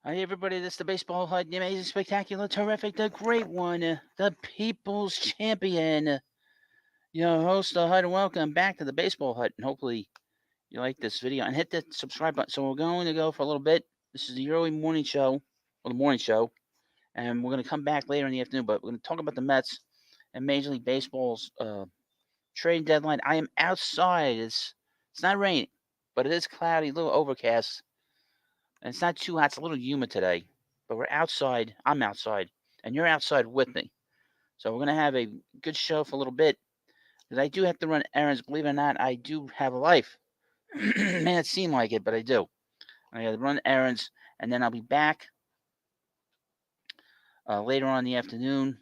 Hi, everybody. This is the Baseball Hut, the amazing, spectacular, terrific, the great one, the People's Champion. Your host, the Hut, and welcome back to the Baseball Hut. And hopefully, you like this video and hit the subscribe button. So, we're going to go for a little bit. This is the early morning show, or the morning show, and we're going to come back later in the afternoon. But we're going to talk about the Mets and Major League Baseball's trade deadline. I am outside. It's not raining, but it is cloudy, a little overcast. And it's not too hot. It's a little humid today, but we're outside. I'm outside, and you're outside with me. So we're gonna have a good show for a little bit. Because I do have to run errands. Believe it or not, I do have a life. May not seem like it, but I do. I got to run errands, and then I'll be back later on in the afternoon,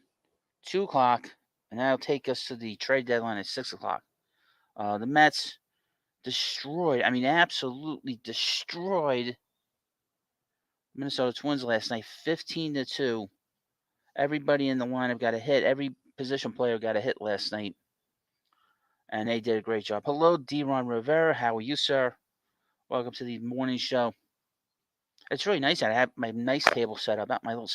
2 o'clock, and that'll take us to the trade deadline at 6 o'clock. The Mets destroyed. I mean, absolutely destroyed Minnesota Twins last night, 15-2. Everybody in the lineup got a hit. Every position player got a hit last night, and they did a great job. Hello, D-Ron Rivera. How are you, sir? Welcome to the morning show. It's really nice that I have my nice table set up, not my little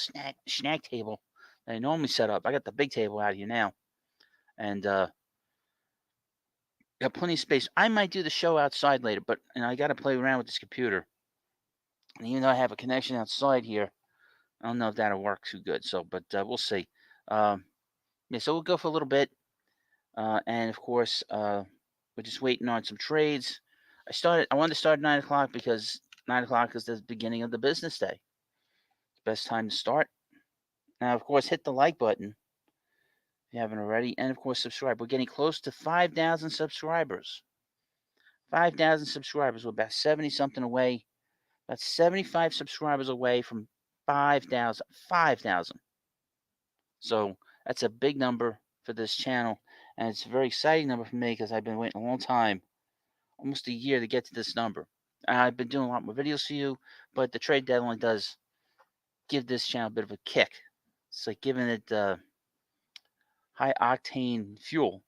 snack table that I normally set up. I got the big table out here now, and got plenty of space. I might do the show outside later, but I got to play around with this computer. And even though I have a connection outside here, I don't know if that'll work too good. So, but we'll see. Yeah, so we'll go for a little bit. And of course, we're just waiting on some trades. I wanted to start at 9 o'clock because 9 o'clock is the beginning of the business day. It's the best time to start. Now, of course, hit the like button if you haven't already, and of course, subscribe. We're getting close to 5,000 subscribers. 5,000 subscribers. We're about 70 something away. About 75 subscribers away from 5,000. 5,000. So that's a big number for this channel, and it's a very exciting number for me because I've been waiting a long time, almost a year, to get to this number. I've been doing a lot more videos for you, but the trade deadline does give this channel a bit of a kick. It's like giving it high octane fuel,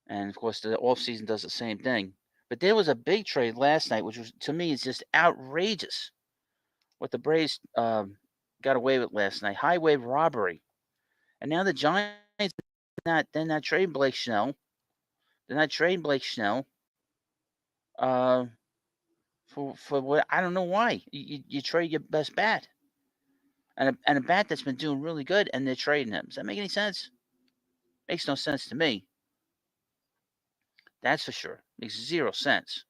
and of course the off season does the same thing. But there was a big trade last night, which was, to me, is just outrageous. What the Braves got away with last night, highway robbery, and now the Giants they're not trading Blake Snell. They're not trading Blake Snell. Uh, for what, I don't know why. You trade your best bat, and a bat that's been doing really good, and they're trading him. Does that make any sense? Makes no sense to me. That's for sure. Makes zero sense.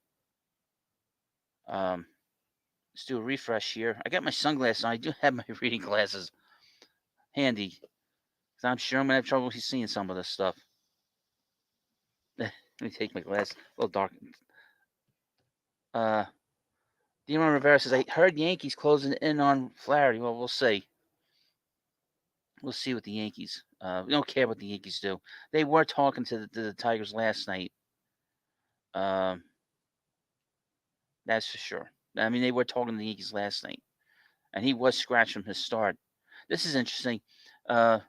Um, let's do a refresh here. I got my sunglasses on. I do have my reading glasses handy, because I'm sure I'm gonna have trouble seeing some of this stuff. Let me take my glasses. A little dark. Uh, Dion Rivera says, I heard Yankees closing in on Flaherty. Well, we'll see. We'll see with the Yankees. We don't care what the Yankees do. They were talking to the Tigers last night. Um, that's for sure. I mean, they were talking to the Yankees last night, and he was scratched from his start. This is interesting. Uh,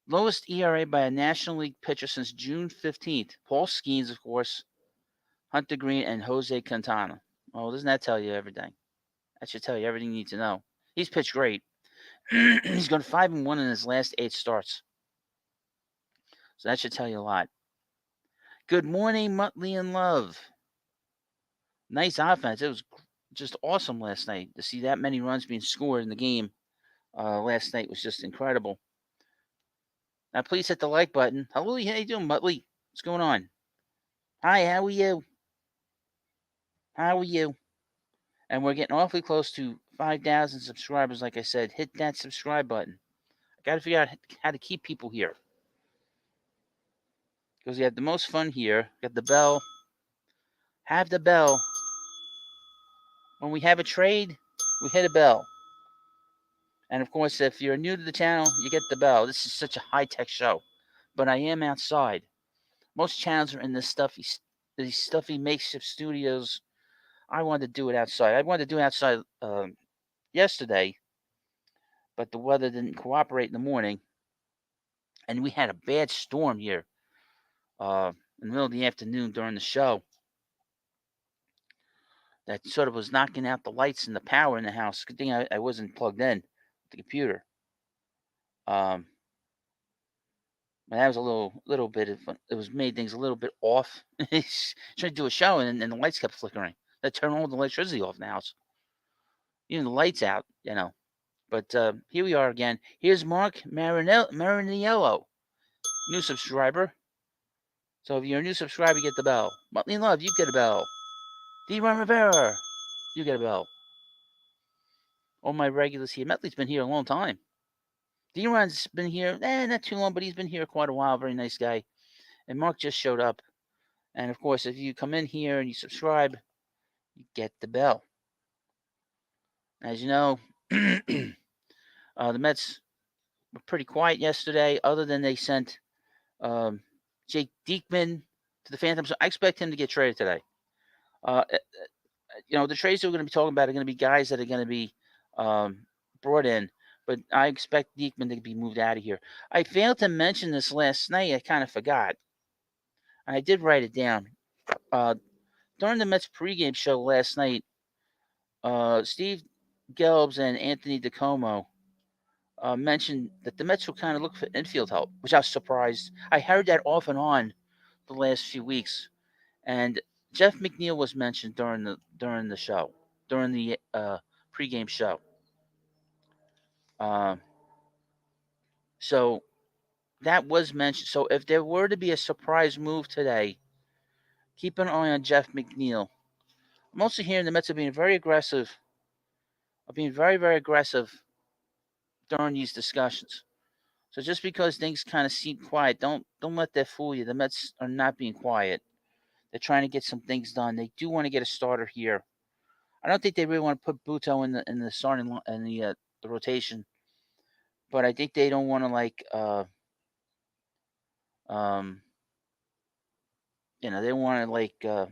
Lowest ERA by a National League pitcher since June 15th. Paul Skeens, of course, Hunter Green, and Jose Quintana. Well, doesn't that tell you everything? That should tell you everything you need to know. He's pitched great. He's gone 5-1 in his last 8 starts. So that should tell you a lot. Good morning, Muttley and Love. Nice offense. It was just awesome last night to see that many runs being scored in the game. Last night was just incredible. Now, please hit the like button. Hello, how you doing, Muttley? What's going on? Hi, how are you? How are you? And we're getting awfully close to 5,000 subscribers. Like I said, hit that subscribe button. I got to figure out how to keep people here, because we have the most fun here. Got the bell. Have the bell. When we have a trade, we hit a bell. And of course, if you're new to the channel, you get the bell. This is such a high-tech show. But I am outside. Most channels are in these stuffy makeshift studios. I wanted to do it outside. I wanted to do it outside yesterday, but the weather didn't cooperate in the morning. And we had a bad storm here in the middle of the afternoon during the show. that sort of was knocking out the lights and the power in the house. Good thing I wasn't plugged in with the computer. Um, but that was a little bit of it was made things a little bit off. Trying to do a show and the lights kept flickering. That turned all the electricity off in the house. Even the lights out, But here we are again. Here's Mark Mariniello, new subscriber. So if you're a new subscriber, you get the bell. Muttley Love, you get a bell. D-Ron Rivera, you get a bell. All my regulars here. Metley's been here a long time. D-Ron's been here, not too long, but he's been here quite a while. Very nice guy. And Mark just showed up. And of course, if you come in here and you subscribe, you get the bell. As you know, the Mets were pretty quiet yesterday, other than they sent Jake Diekman to the Phantoms. I expect him to get traded today. The trades that we're going to be talking about are going to be guys that are going to be brought in, but I expect Diekman to be moved out of here. I failed to mention this last night. I kind of forgot. And I did write it down. During the Mets pregame show last night, Steve Gelbs and Anthony DiComo mentioned that the Mets will kind of look for infield help, which I was surprised. I heard that off and on the last few weeks, and Jeff McNeil was mentioned during the show, during the pregame show. So that was mentioned. So if there were to be a surprise move today, keep an eye on Jeff McNeil. I'm also hearing the Mets are being very aggressive, very aggressive during these discussions. So just because things kind of seem quiet, don't let that fool you. The Mets are not being quiet. They're trying to get some things done. They do want to get a starter here. I don't think they really want to put Buto in the starting in the rotation, but I think they don't want to they want to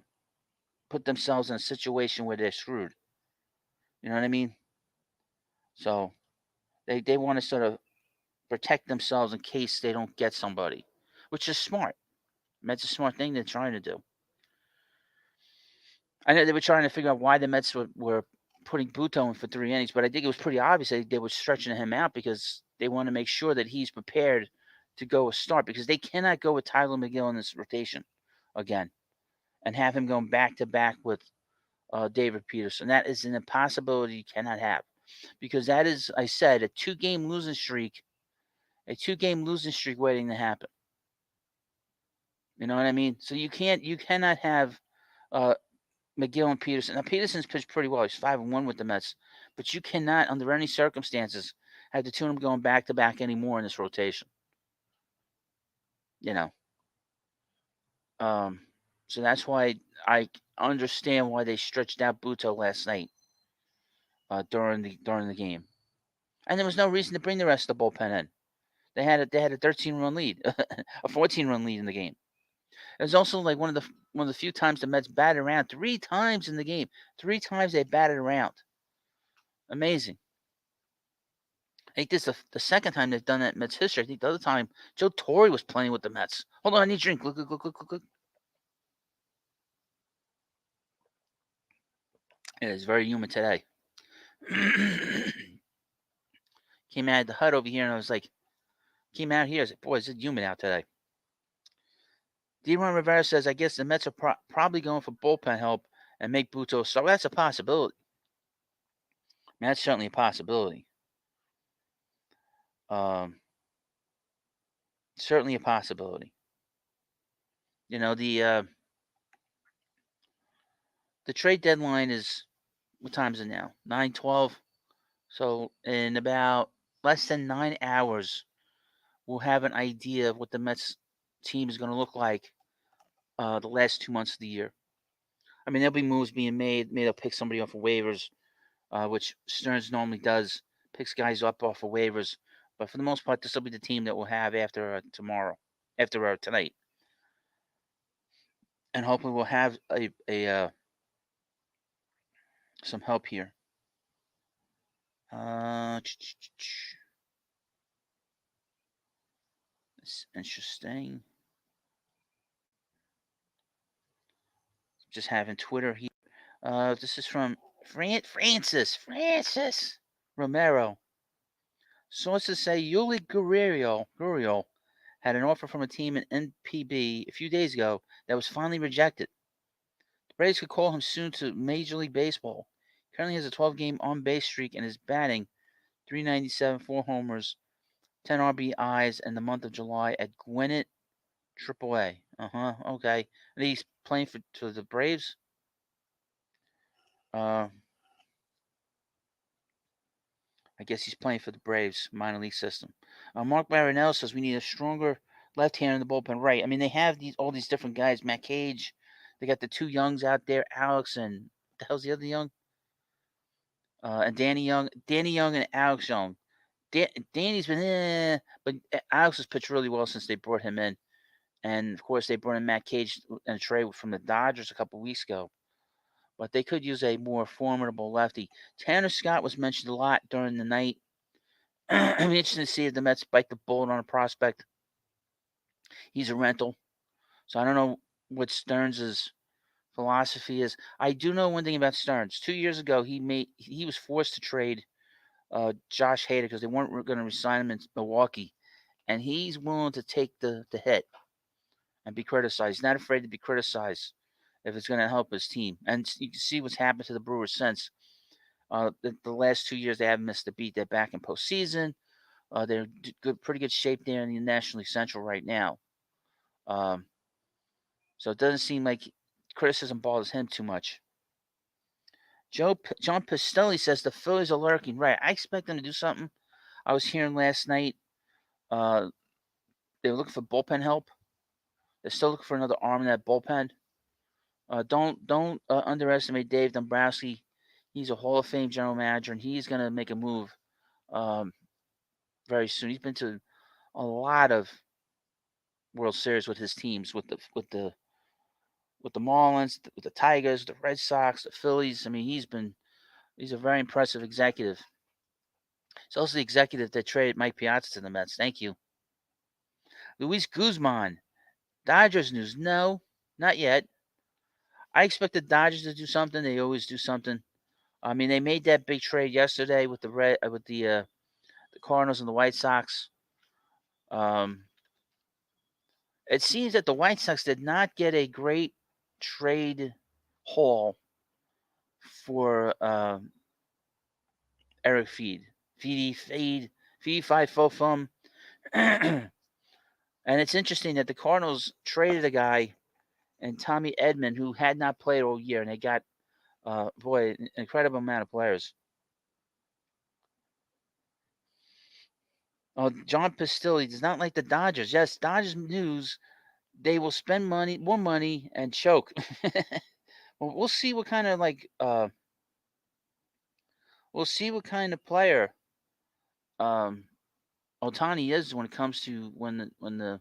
put themselves in a situation where they're screwed. You know what I mean? So they want to sort of protect themselves in case they don't get somebody, which is smart. That's a smart thing they're trying to do. I know they were trying to figure out why the Mets were putting Buto in for 3 innings, but I think it was pretty obvious they were stretching him out because they want to make sure that he's prepared to go a start, because they cannot go with Tyler McGill in this rotation again and have him going back to back with David Peterson. That is an impossibility you cannot have, because that is, I said, a 2-game losing streak waiting to happen. You know what I mean? So you cannot have McGill and Peterson. Now Peterson's pitched pretty well. He's 5-1 with the Mets, but you cannot, under any circumstances, have the two of them going back to back anymore in this rotation. So that's why I understand why they stretched out Buto last night during the game, and there was no reason to bring the rest of the bullpen in. They had a 13-run lead, a 14-run lead in the game. It was also like one of the few times the Mets batted around 3 times in the game. 3 times they batted around. Amazing. I think this is the second time they've done that in Mets history. I think the other time Joe Torre was playing with the Mets. Hold on, I need a drink. Look. It is very humid today. Came out of the hut over here and I was like, came out here. I was like, boy, is it humid out today. D-Ron Rivera says, I guess the Mets are probably going for bullpen help and make Buto start. Well, that's a possibility. I mean, that's certainly a possibility. Certainly a possibility. The trade deadline is, what time is it now? 9:12. So in about less than 9 hours, we'll have an idea of what the Mets team is going to look like the last 2 months of the year. I mean, there'll be moves being made. Maybe they'll pick somebody off of waivers, which Stearns normally does, picks guys up off of waivers. But for the most part, this will be the team that we'll have after tomorrow, after tonight. And hopefully we'll have some help here. It's interesting. Just having Twitter here. This is from Francis Romero. Sources say Yuli Gurriel had an offer from a team in NPB a few days ago that was finally rejected. The Braves could call him soon to Major League Baseball. He currently has a 12-game on-base streak and is batting .397, 4 homers, 10 RBIs in the month of July at Gwinnett AAA. Okay. And he's playing for the Braves. I guess he's playing for the Braves minor league system. Mark Marinello says we need a stronger left hand in the bullpen. Right. I mean, they have all these different guys. Matt Cage. They got the two youngs out there, Alex and the hell's the other young? And Danny Young. Danny Young and Alex Young. Danny's been but Alex has pitched really well since they brought him in. And of course, they brought in Matt Cage and a trade from the Dodgers a couple weeks ago. But they could use a more formidable lefty. Tanner Scott was mentioned a lot during the night. I'm interested to see if the Mets bite the bullet on a prospect. He's a rental, so I don't know what Stearns' philosophy is. I do know one thing about Stearns. 2 years ago, he was forced to trade Josh Hader because they weren't going to resign him in Milwaukee, and he's willing to take the hit and be criticized. He's not afraid to be criticized if it's going to help his team. And you can see what's happened to the Brewers since. The last 2 years, they haven't missed a beat. They're back in postseason. They're pretty good shape there in the National League Central right now. So it doesn't seem like criticism bothers him too much. John Pistelli says the Phillies are lurking. Right. I expect them to do something. I was hearing last night they were looking for bullpen help. They're still looking for another arm in that bullpen. Don't underestimate Dave Dombrowski. He's a Hall of Fame general manager, and he's going to make a move very soon. He's been to a lot of World Series with his teams, with the Marlins, with the Tigers, the Red Sox, the Phillies. I mean, he's a very impressive executive. He's also the executive that traded Mike Piazza to the Mets. Thank you. Luis Guzman. Dodgers news. No, not yet. I expect the Dodgers to do something. They always do something. I mean, they made that big trade yesterday with the Cardinals and the White Sox. It seems that the White Sox did not get a great trade haul for Eric Feed 5 fo fum. And it's interesting that the Cardinals traded a guy and Tommy Edman who had not played all year, and they got an incredible amount of players. John Pistilli does not like the Dodgers. Yes, Dodgers news. They will spend more money, and choke. Well, we'll see what kind of player Otani is when it comes to when the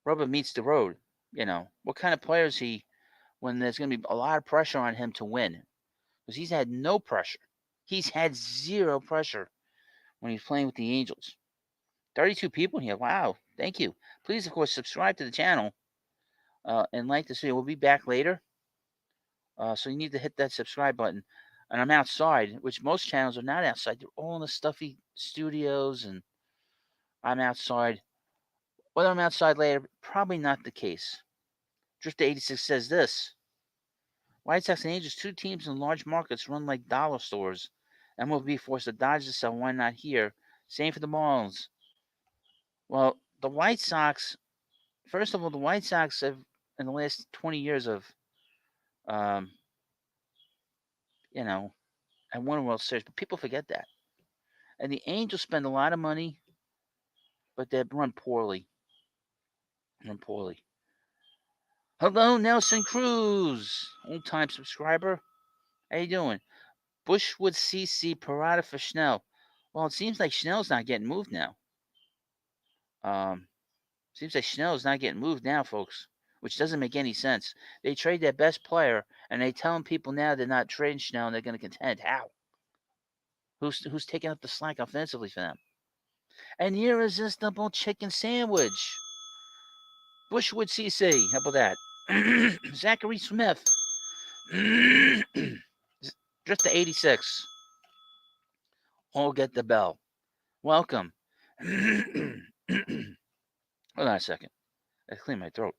rubber meets the road. What kind of player is he when there's going to be a lot of pressure on him to win? Because he's had no pressure. He's had zero pressure when he's playing with the Angels. 32 people here. Wow. Thank you. Please, of course, subscribe to the channel and like this video. We'll be back later. So you need to hit that subscribe button. And I'm outside, which most channels are not outside. They're all in the stuffy studios, and I'm outside. Whether I'm outside later, probably not the case. Drifter86 says this. White Sox and Angels, two teams in large markets run like dollar stores. MLB forced the Dodgers to sell. Why not here? Same for the Marlins. Well, the White Sox, first of all, the White Sox have, in the last 20 years have won a World Series, but people forget that. And the Angels spend a lot of money, but they run poorly. Hello, Nelson Cruz, old-time subscriber. How you doing? Bushwood CC Parada for Snell. Well, it seems like Snell's not getting moved now. Seems like Snell's not getting moved now, folks, which doesn't make any sense. They trade their best player, and they telling people now they're not trading Snell and they're going to contend. How? Who's taking up the slack offensively for them? An irresistible chicken sandwich. Bushwood CC. How about that? Zachary Smith. Just to 86. All get the bell. Welcome. Hold on a second. I clean my throat.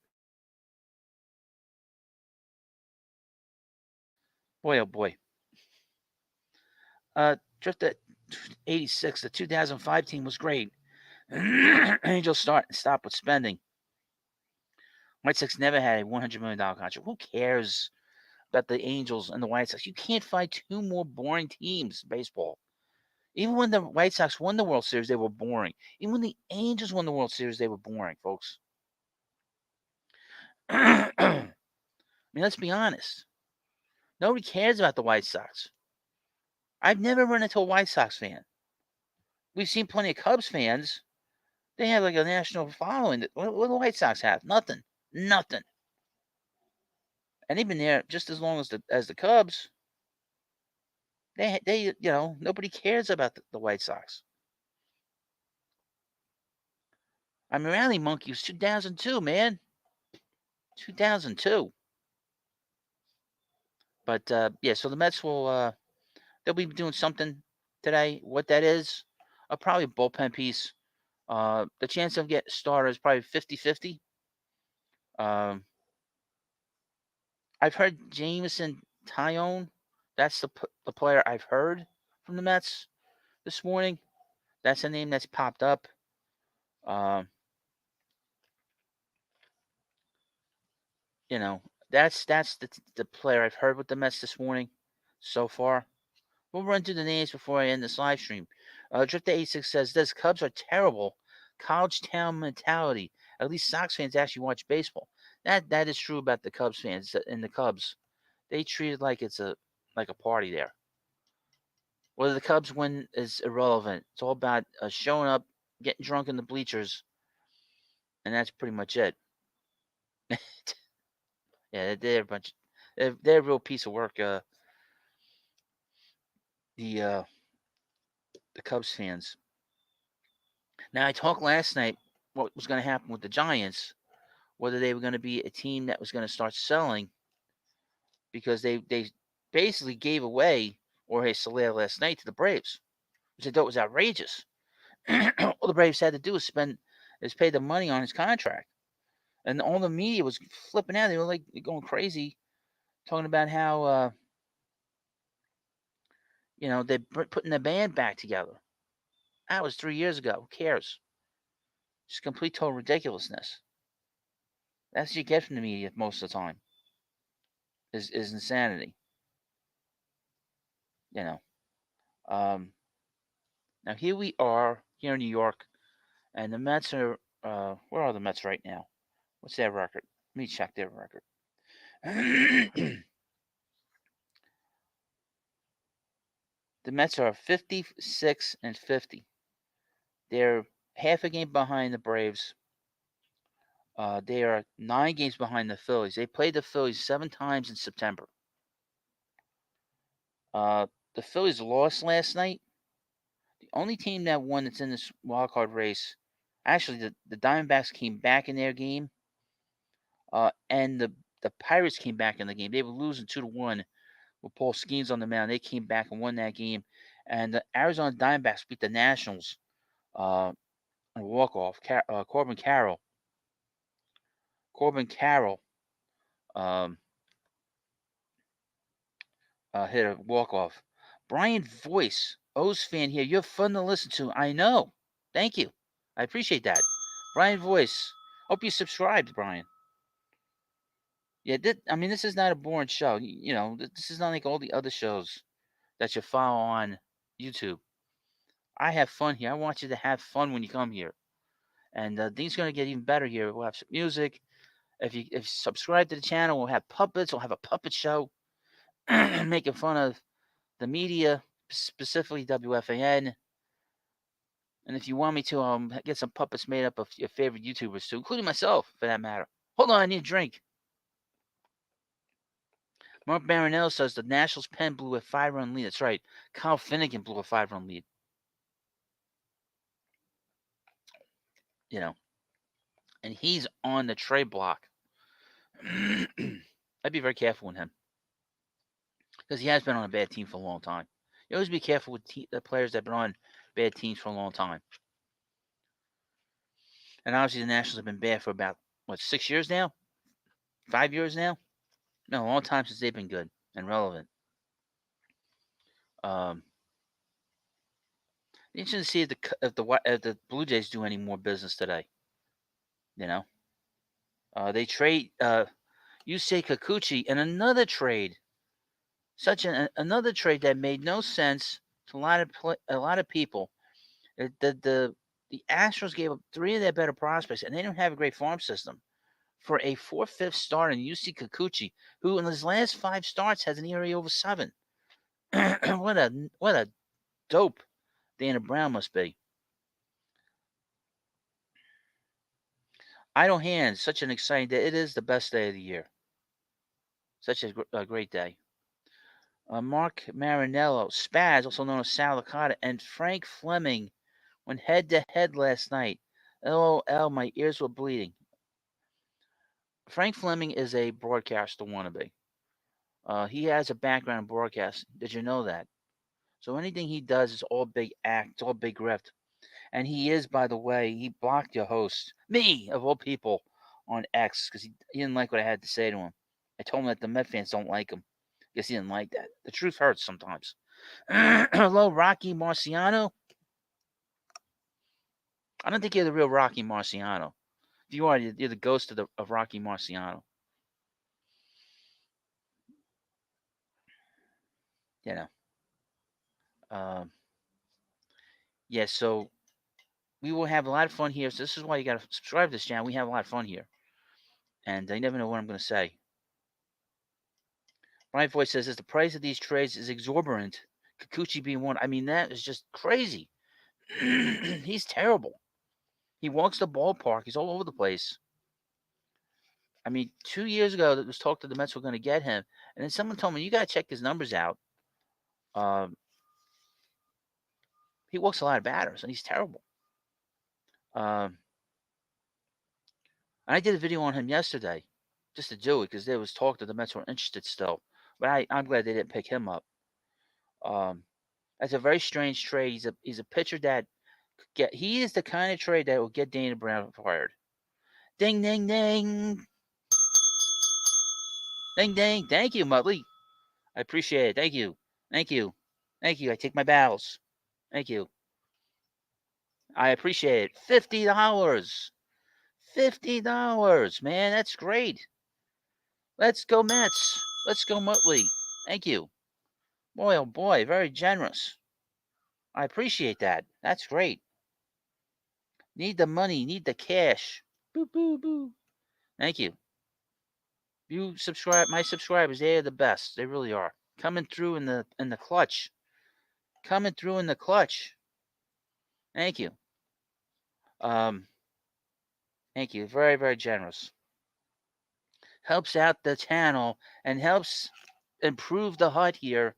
Boy, oh boy. Just at 86, the 2005 team was great. Angels stop with spending. White Sox never had a $100 million contract. Who cares about the Angels and the White Sox? You can't find two more boring teams in baseball. Even when the White Sox won the World Series, they were boring. Even when the Angels won the World Series, they were boring, folks. I mean, let's be honest. Nobody cares about the White Sox. I've never run into a White Sox fan. We've seen plenty of Cubs fans. They have like a national following. What do the White Sox have? Nothing. Nothing. And they've been there just as long as the Cubs. They nobody cares about the White Sox. I mean, Rally Monkey was 2002, man. 2002. But yeah, so the Mets will they'll be doing something today. What that is, probably a bullpen piece. The chance of getting starter is probably 50-50. Um, I've heard Jameson Tyone. That's the player I've heard from the Mets this morning. That's a name that's popped up. Um, you know, that's the player I've heard with the Mets this morning so far. We'll run through the names before I end this live stream. Drifter86 says this: Cubs are terrible. College town mentality. At least Sox fans actually watch baseball. That is true about the Cubs fans and the Cubs. They treat it like it's a party there. Whether the Cubs win is irrelevant. It's all about showing up, getting drunk in the bleachers, and that's pretty much it. Yeah, they're a bunch. They're a real piece of work. The uh, the Cubs fans. Now I talked last night what was going to happen with the Giants, whether they were going to be a team that was going to start selling because they basically gave away Jorge Soler last night to the Braves, which I thought was outrageous. All the Braves had to do is pay the money on his contract, and all the media was flipping out. They were like going crazy, talking about how they're putting the band back together. That was 3 years ago. Who cares? Just complete total ridiculousness. That's what you get from the media most of the time. Is insanity. You know. Now here we are here in New York, and the Mets are. Where are the Mets right now? What's their record? Let me check their record. The Mets are 56-50. They're half a game behind the Braves. They are 9 games behind the Phillies. They played the Phillies 7 times in September. The Phillies lost last night. The only team that won that's in this wild card race, actually, the Diamondbacks came back in their game, and the Pirates came back in the game. They were losing 2-1 with Paul Skeens on the mound. They came back and won that game, and the Arizona Diamondbacks beat the Nationals on a walk off. Corbin Carroll. Um, hit a walk off. Brian Voice, O's fan here. You're fun to listen to. I know. Thank you. I appreciate that. Brian Voice. Hope you subscribed, Brian. Yeah, this is not a boring show. This is not like all the other shows that you follow on YouTube. I have fun here. I want you to have fun when you come here. And things are going to get even better here. We'll have some music. If you subscribe to the channel, we'll have puppets. We'll have a puppet show making fun of the media, specifically WFAN. And if you want me to get some puppets made up of your favorite YouTubers too, including myself, for that matter. Hold on, I need a drink. Mark Marinello says the Nationals pen blew a 5-run lead. That's right. Kyle Finnegan blew a 5-run lead. And he's on the trade block. I'd be very careful with him. because he has been on a bad team for a long time. You always be careful with the players that have been on bad teams for a long time. And obviously, the Nationals have been bad for about, what, 6 years now? 5 years now? No, a long time since they've been good and relevant. Um, Interesting to see if the Blue Jays do any more business today. You know, they trade Yusei Kikuchi in another trade, another trade that made no sense to a lot of people. The Astros gave up three of their better prospects, and they don't have a great farm system for a 4/5 start in Yusei Kikuchi, who in his last 5 starts has an ERA over 7. What a dope Dana Brown must be. Idle hands, such an exciting day. It is the best day of the year. Such a great day. Mark Marinello, Spaz, also known as Sal Licata, and Frank Fleming went head to head last night. LOL, my ears were bleeding. Frank Fleming is a broadcaster wannabe. He has a background in broadcasting. Did you know that? So anything he does is all big act, it's all big grift. And he is, by the way, he blocked your host, me, of all people, on X, because he didn't like what I had to say to him. I told him that the Met fans don't like him. Guess he didn't like that. The truth hurts sometimes. Hello, Rocky Marciano. I don't think you're the real Rocky Marciano. If you are, you're the ghost of Rocky Marciano. You know. Yeah, so we will have a lot of fun here. So this is why you got to subscribe to this channel. We have a lot of fun here. And I never know what I'm going to say. Brian Voice says, the price of these trades is exorbitant. Kikuchi being one. I mean, that is just crazy. He's terrible. He walks the ballpark. He's all over the place. I mean, 2 years ago, there was talk that the Mets were going to get him. And then someone told me, you got to check his numbers out. He walks a lot of batters, and he's terrible. I did a video on him yesterday just to do it because there was talk that the Mets were interested still. But I'm glad they didn't pick him up. That's a very strange trade. He's a pitcher that he is the kind of trade that will get Dana Brown fired. Ding ding ding. Ding ding. Thank you, Mudley. I appreciate it. Thank you. Thank you. Thank you. I take my bows. Thank you. I appreciate it. $50. $50, man. That's great. Let's go Mets. Let's go Muttley. Thank you. Boy, oh boy, very generous. I appreciate that. That's great. Need the money, need the cash. Boo, boo, boo. Thank you. You subscribe, my subscribers, they are the best. They really are. Coming through in the clutch. Coming through in the clutch. Thank you. Thank you. Very, very generous. Helps out the channel and helps improve the HUD here.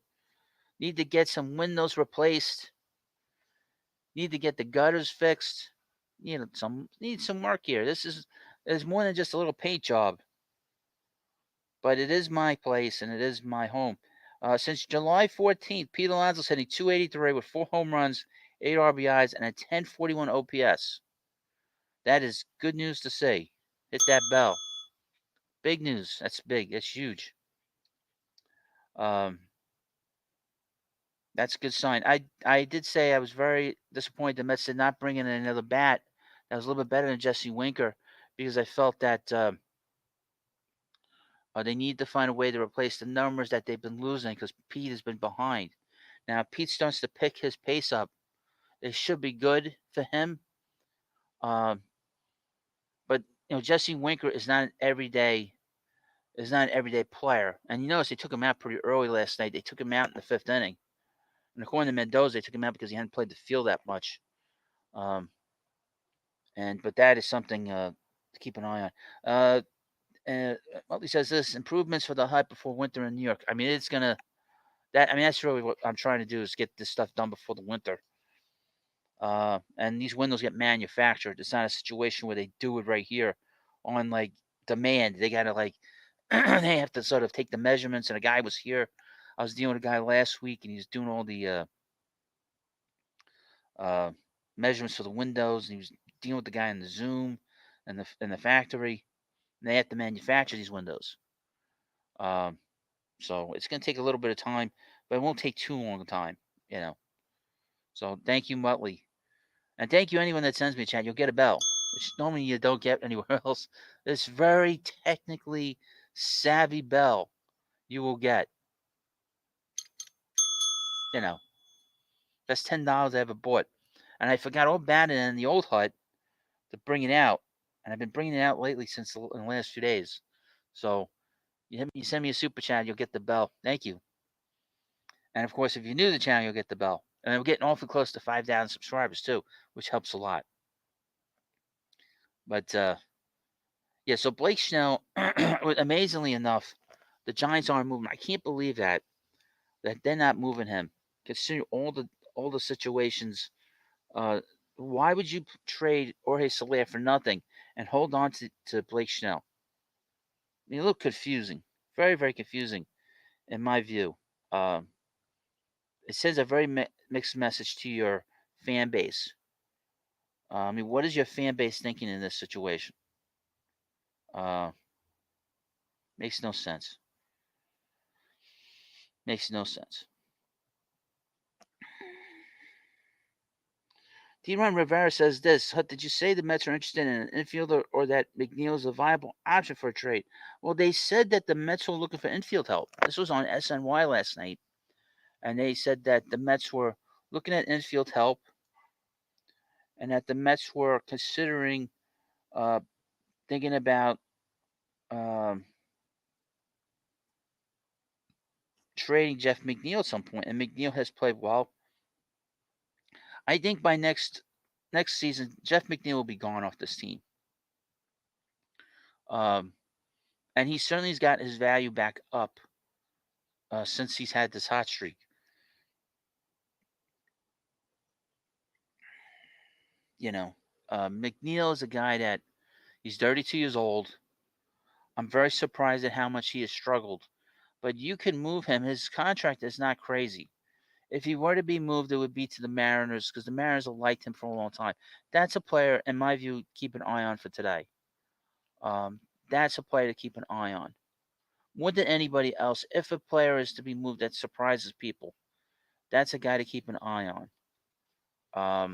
Need to get some windows replaced. Need to get the gutters fixed. Need some work here. This is more than just a little paint job. But it is my place and it is my home. Since July 14th, Pete Alonso's hitting .283 with 4 home runs, 8 RBIs, and a 1041 OPS. That is good news to see. Hit that bell. Big news. That's big. That's huge. That's a good sign. I did say I was very disappointed the Mets did not bring in another bat that was a little bit better than Jesse Winker because I felt that they need to find a way to replace the numbers that they've been losing because Pete has been behind. Now, if Pete starts to pick his pace up, it should be good for him. But Jesse Winker is not an everyday player. And you notice they took him out pretty early last night. They took him out in the 5th inning. And according to Mendoza, they took him out because he hadn't played the field that much. But that is something to keep an eye on. He says this: improvements for the HUD before winter in New York. I mean, it's gonna. That's really what I'm trying to do is get this stuff done before the winter. And these windows get manufactured. It's not a situation where they do it right here on like demand. They gotta like they have to sort of take the measurements. And a guy was here I was dealing with a guy last week, and he was doing all the uh, measurements for the windows, and he was dealing with the guy in the Zoom and the factory. And they have to manufacture these windows. Um, so it's going to take a little bit of time, but it won't take too long a time, you know. So thank you, Muttley. And thank you, anyone that sends me a chat. You'll get a bell, which normally you don't get anywhere else. This very technically savvy bell you will get. You know, that's $10 I ever bought. And I forgot all about it in the old hut to bring it out. And I've been bringing it out lately since in the last few days. So you send me a super chat, you'll get the bell. Thank you. And of course, if you're new to the channel, you'll get the bell. And we're getting awfully close to 5,000 subscribers too, which helps a lot. But yeah, so Blake Snell, amazingly enough, the Giants aren't moving. I can't believe that they're not moving him, considering all the situations. Uh, why would you trade Jorge Soler for nothing and hold on to Blake Snell? I mean, it looked confusing, very very confusing, in my view. Um, it sends a very mixed message to your fan base. I mean, what is your fan base thinking in this situation? Uh, makes no sense. Makes no sense. D-Ron Rivera says this. Hut, did you say the Mets are interested in an infielder or that McNeil is a viable option for a trade? Well, they said that the Mets were looking for infield help. This was on SNY last night. And they said that the Mets were looking at infield help and that the Mets were considering uh, thinking about um, trading Jeff McNeil at some point. And McNeil has played well. I think by next season, Jeff McNeil will be gone off this team. And he certainly has got his value back up since he's had this hot streak. You know, McNeil is a guy that he's 32 years old. I'm very surprised at how much he has struggled, but you can move him. His contract is not crazy. If he were to be moved, it would be to the Mariners because the Mariners have liked him for a long time. That's a player, in my view, keep an eye on for today. That's a player to keep an eye on. More than anybody else, if a player is to be moved that surprises people, that's a guy to keep an eye on. I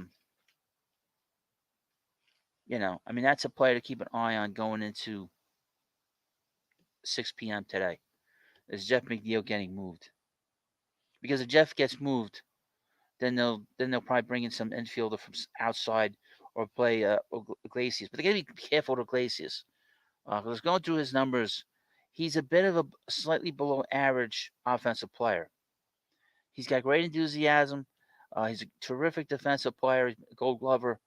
mean, that's a player to keep an eye on going into 6 p.m. today. Is Jeff McNeil getting moved? Because if Jeff gets moved, then they'll probably bring in some infielder from outside or play Iglesias. But they got to be careful with Iglesias because going through his numbers, he's a bit of a slightly below average offensive player. He's got great enthusiasm. He's a terrific defensive player, Gold Glover.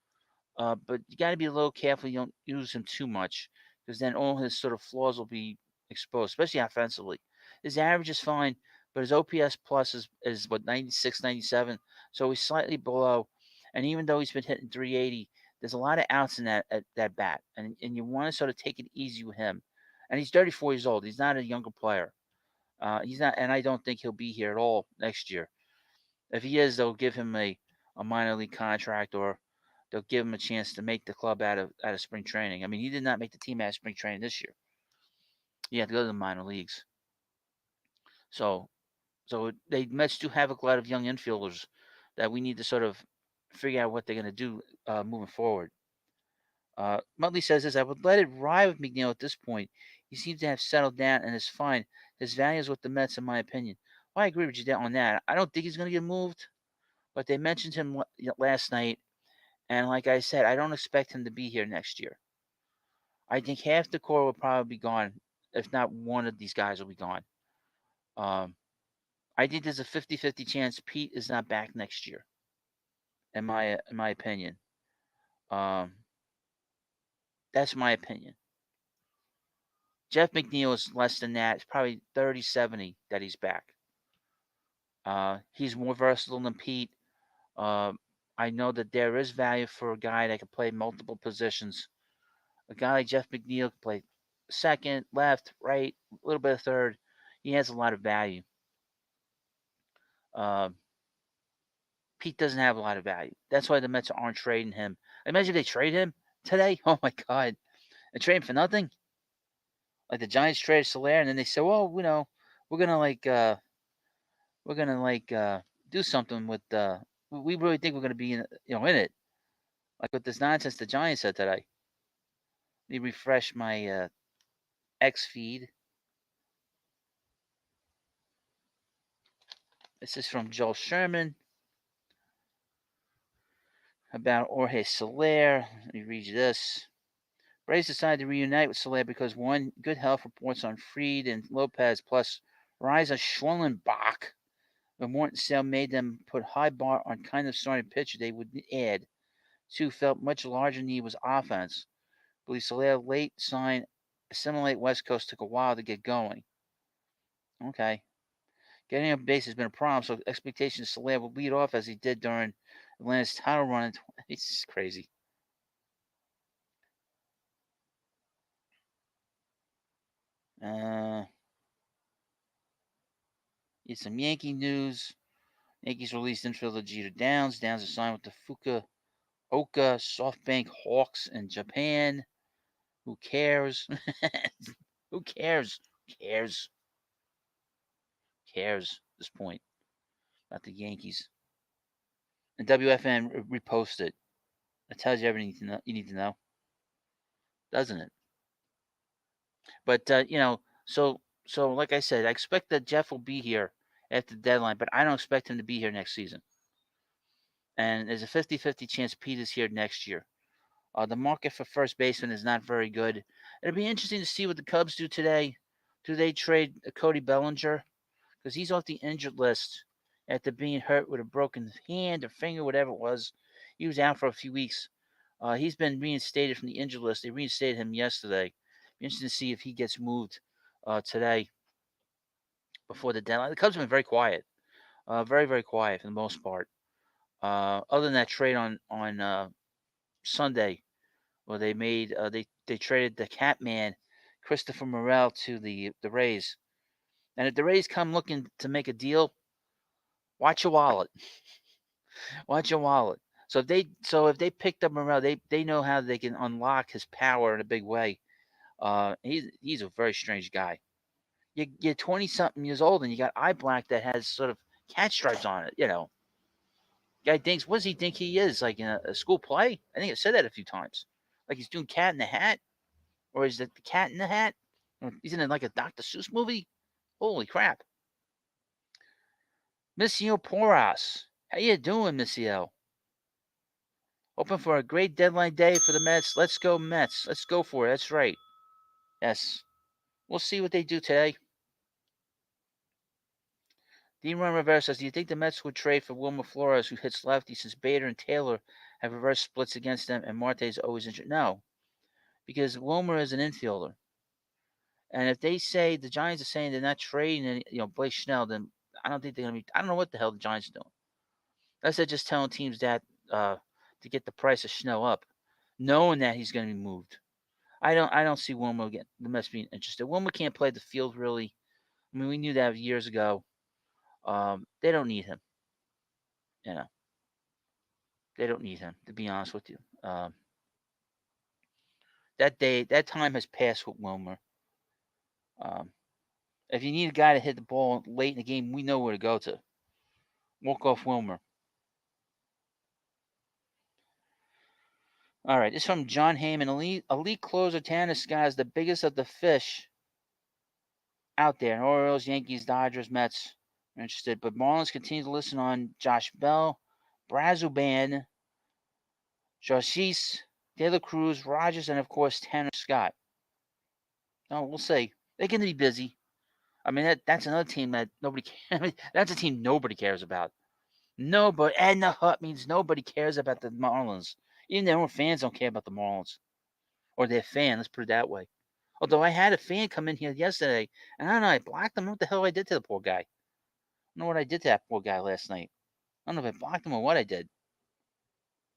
But you got to be a little careful you don't use him too much because then all his sort of flaws will be exposed, especially offensively. His average is fine, but his OPS plus is what, 96, 97. So he's slightly below. And even though he's been hitting 380, there's a lot of outs in that bat. And you want to sort of take it easy with him. And he's 34 years old. He's not a younger player. He's not, and I don't think he'll be here at all next year. If he is, they'll give him a minor league contract or they'll give him a chance to make the club out of spring training. I mean, he did not make the team out of spring training this year. He had to go to the minor leagues. So they Mets do have a lot of young infielders that we need to sort of figure out what they're going to do moving forward. Muttley says this: I would let it ride with McNeil at this point. He seems to have settled down and is fine. His value is with the Mets, in my opinion. Well, I agree with you on that. I don't think he's going to get moved, but they mentioned him last night, and like I said, I don't expect him to be here next year. I think half the core will probably be gone, if not one of these guys will be gone. Um, I think there's a 50-50 chance Pete is not back next year, in my opinion. Um, that's my opinion. Jeff McNeil is less than that. It's probably 30-70 that he's back. He's more versatile than Pete. I know that there is value for a guy that can play multiple positions. A guy like Jeff McNeil can play second, left, right, a little bit of third. He has a lot of value. Uh, Pete doesn't have a lot of value. That's why the Mets aren't trading him. Imagine if they trade him today. Oh my God, and trade him for nothing. Like the Giants traded Soler, and then they said, "Well, we're gonna we're gonna do something with we really think we're gonna be in it." Like with this nonsense the Giants said today. Let me refresh my X feed. This is from Joel Sherman about Jorge Soler. Let me read you this. Braves decided to reunite with Soler because one, good health reports on Fried and Lopez, plus rise of Schwellenbach. The Morton sale made them put high bar on kind of starting pitcher they would add. Two, felt much larger need was offense. Believe Soler late sign assimilate West Coast took a while to get going. Okay. Getting on base has been a problem, so expectations Soler will lead off as he did during Atlanta's title run. It's crazy. Uh, it's some Yankee news. Yankees released infielder Jeter Downs. Downs is signed with the Fukuoka SoftBank Hawks in Japan. Who cares? Who cares? Who cares? Who cares at this point about the Yankees? And WFN reposted. It tells you everything you need to know, doesn't it? But so like I said, I expect that Jeff will be here after the deadline, but I don't expect him to be here next season. And there's a 50-50 chance Pete is here next year. The market for first baseman is not very good. It'll be interesting to see what the Cubs do today. Do they trade Cody Bellinger? Because he's off the injured list after being hurt with a broken hand or finger, whatever it was. He was out for a few weeks. He's been reinstated from the injured list. They reinstated him yesterday. Be interesting to see if he gets moved today before the deadline. The Cubs have been very quiet, very very quiet for the most part. Other than that trade on Sunday, where they made they traded the Catman Christopher Morel to the Rays. And if the Rays come looking to make a deal, watch your wallet. Watch your wallet. So if they picked up Morel, they know how they can unlock his power in a big way. He's a very strange guy. You're 20 something years old and you got eye black that has sort of cat stripes on it. Guy thinks, what does he think he is? Like in a school play? I think I said that a few times. Like he's doing Cat in the Hat, or is it the Cat in the Hat? Or he's in like a Dr. Seuss movie. Holy crap! Missio Porras, how you doing, Missio? Hoping for a great deadline day for the Mets. Let's go Mets. Let's go for it. That's right. Yes. We'll see what they do today. Dean Ron Rivera says, do you think the Mets would trade for Wilmer Flores, who hits lefty, since Bader and Taylor have reverse splits against them and Marte is always injured? No, because Wilmer is an infielder. And if they say the Giants are saying they're not trading, Blake Snell, then I don't think they're gonna be. I don't know what the hell the Giants are doing. That's just telling teams that to get the price of Snell up, knowing that he's going to be moved. I don't see Wilmer getting the Mets being interested. Wilmer can't play the field really. I mean, we knew that years ago. They don't need him. You know, they don't need him. To be honest with you, that time has passed with Wilmer. Um, if you need a guy to hit the ball late in the game, we know where to go to. Walk off Wilmer. All right, this is from John Heyman. Elite closer Tanaka is the biggest of the fish out there. Orioles, Yankees, Dodgers, Mets are interested. But Marlins continue to listen on Josh Bell, Brazuban, Joshis, De La Cruz, Rogers, and of course Tanner Scott. Oh, we'll see. They're going to be busy. I mean, that's another team that nobody. That's a team nobody cares about. Nobody. And the Hut means nobody cares about the Marlins. Even their own fans don't care about the Marlins or their fan. Let's put it that way. Although I had a fan come in here yesterday, and I don't know, I blocked him. What the hell I did to the poor guy? I don't know what I did to that poor guy last night. I don't know if I blocked him or what I did.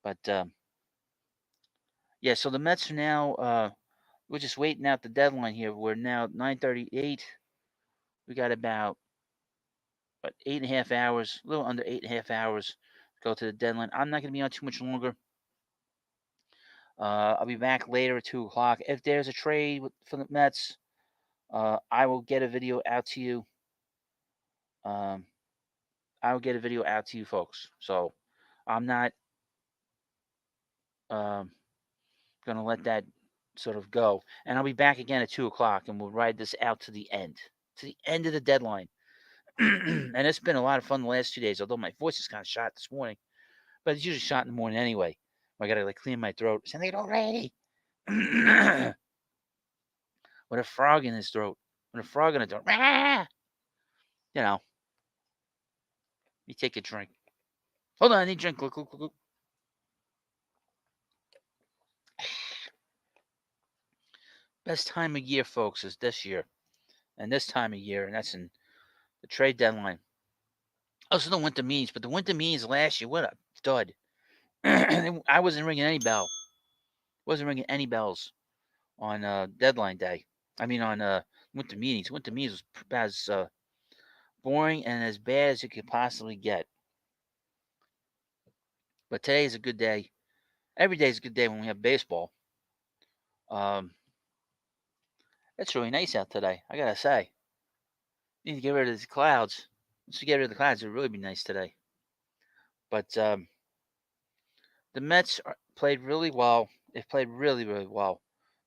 But yeah, so the Mets are now. We're just waiting out the deadline here. We're now 9:38. We got about what, 8.5 hours, a little under 8.5 hours to go to the deadline. I'm not going to be on too much longer. I'll be back later at 2 o'clock. If there's a trade for the Mets, I will get a video out to you. I will get a video out to you folks. So I'm not going to let that sort of go. And I'll be back again at 2 o'clock, and we'll ride this out to the end of the deadline. And it's been a lot of fun the last 2 days, although my voice is kind of shot this morning. But it's usually shot in the morning anyway. I got to like clean my throat. Sound like an old lady. With a frog in his throat. With a frog in the throat. You know. You take a drink. Hold on, I need a drink. Look, look, look. Best time of year, folks, is this year. And this time of year, and that's in the trade deadline. Also the winter meetings, but the winter meetings last year, what a dud. I wasn't ringing any bell. Wasn't ringing any bells on deadline day. I mean on winter meetings. Winter meetings was as boring and as bad as you could possibly get. But today is a good day. Every day is a good day when we have baseball. It's really nice out today, I gotta say. Need to get rid of the clouds. Once we get rid of the clouds, it would really be nice today. But the Mets played really well. They played really, really well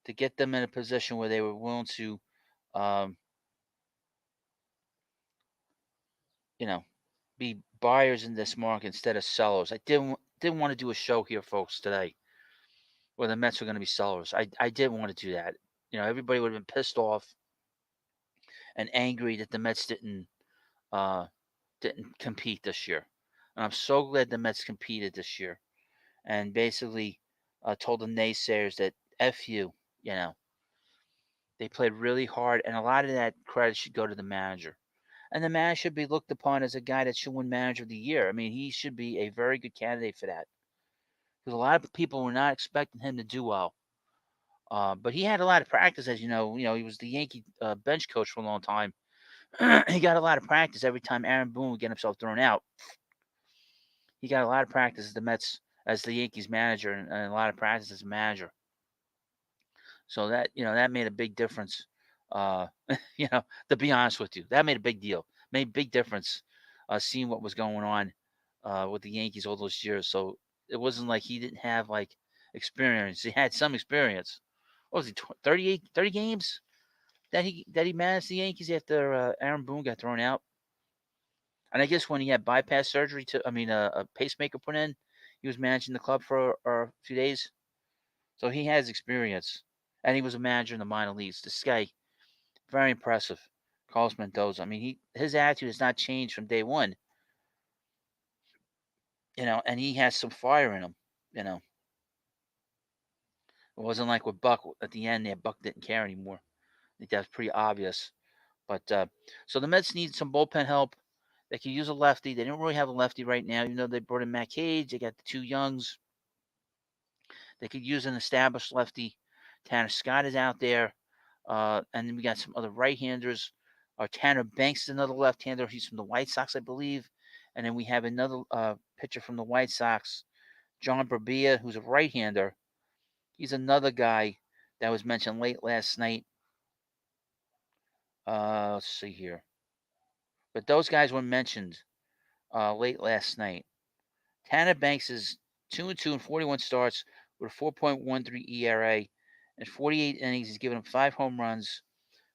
to get them in a position where they were willing to, um, you know, be buyers in this market instead of sellers. I didn't want to do a show here, folks, today where the Mets were going to be sellers. I didn't want to do that. Everybody would have been pissed off and angry that the Mets didn't compete this year. And I'm so glad the Mets competed this year and basically told the naysayers that F you, you know. They played really hard, and a lot of that credit should go to the manager. And the manager should be looked upon as a guy that should win Manager of the Year. I mean, he should be a very good candidate for that because a lot of people were not expecting him to do well. But he had a lot of practice, as you know. He was the Yankee bench coach for a long time. He got a lot of practice every time Aaron Boone would get himself thrown out. He got a lot of practice as the Yankees manager, and a lot of practice as a manager. So that made a big difference. Uh, to be honest with you, that made a big deal. Made a big difference. Seeing what was going on with the Yankees all those years. So it wasn't like he didn't have like experience. He had some experience. What was he? 30 games that he managed the Yankees after Aaron Boone got thrown out. And I guess when he had bypass surgery a pacemaker put in, he was managing the club for a few days. So he has experience. And he was a manager in the minor leagues. This guy, very impressive. Carlos Mendoza. I mean, his attitude has not changed from day one. And he has some fire in him. You know, it wasn't like with Buck at the end there. Buck didn't care anymore. I think that's pretty obvious. But so the Mets need some bullpen help. They could use a lefty. They don't really have a lefty right now. Even though they brought in Matt Cage, they got the two youngs. They could use an established lefty. Tanner Scott is out there. And then we got some other right-handers. Tanner Banks is another left-hander. He's from the White Sox, I believe. And then we have another pitcher from the White Sox, John Brabia, who's a right-hander. He's another guy that was mentioned late last night. Let's see here. But those guys were mentioned late last night. Tanner Banks is 2-2 in 41 starts with a 4.13 ERA. In 48 innings, he's given up 5 home runs.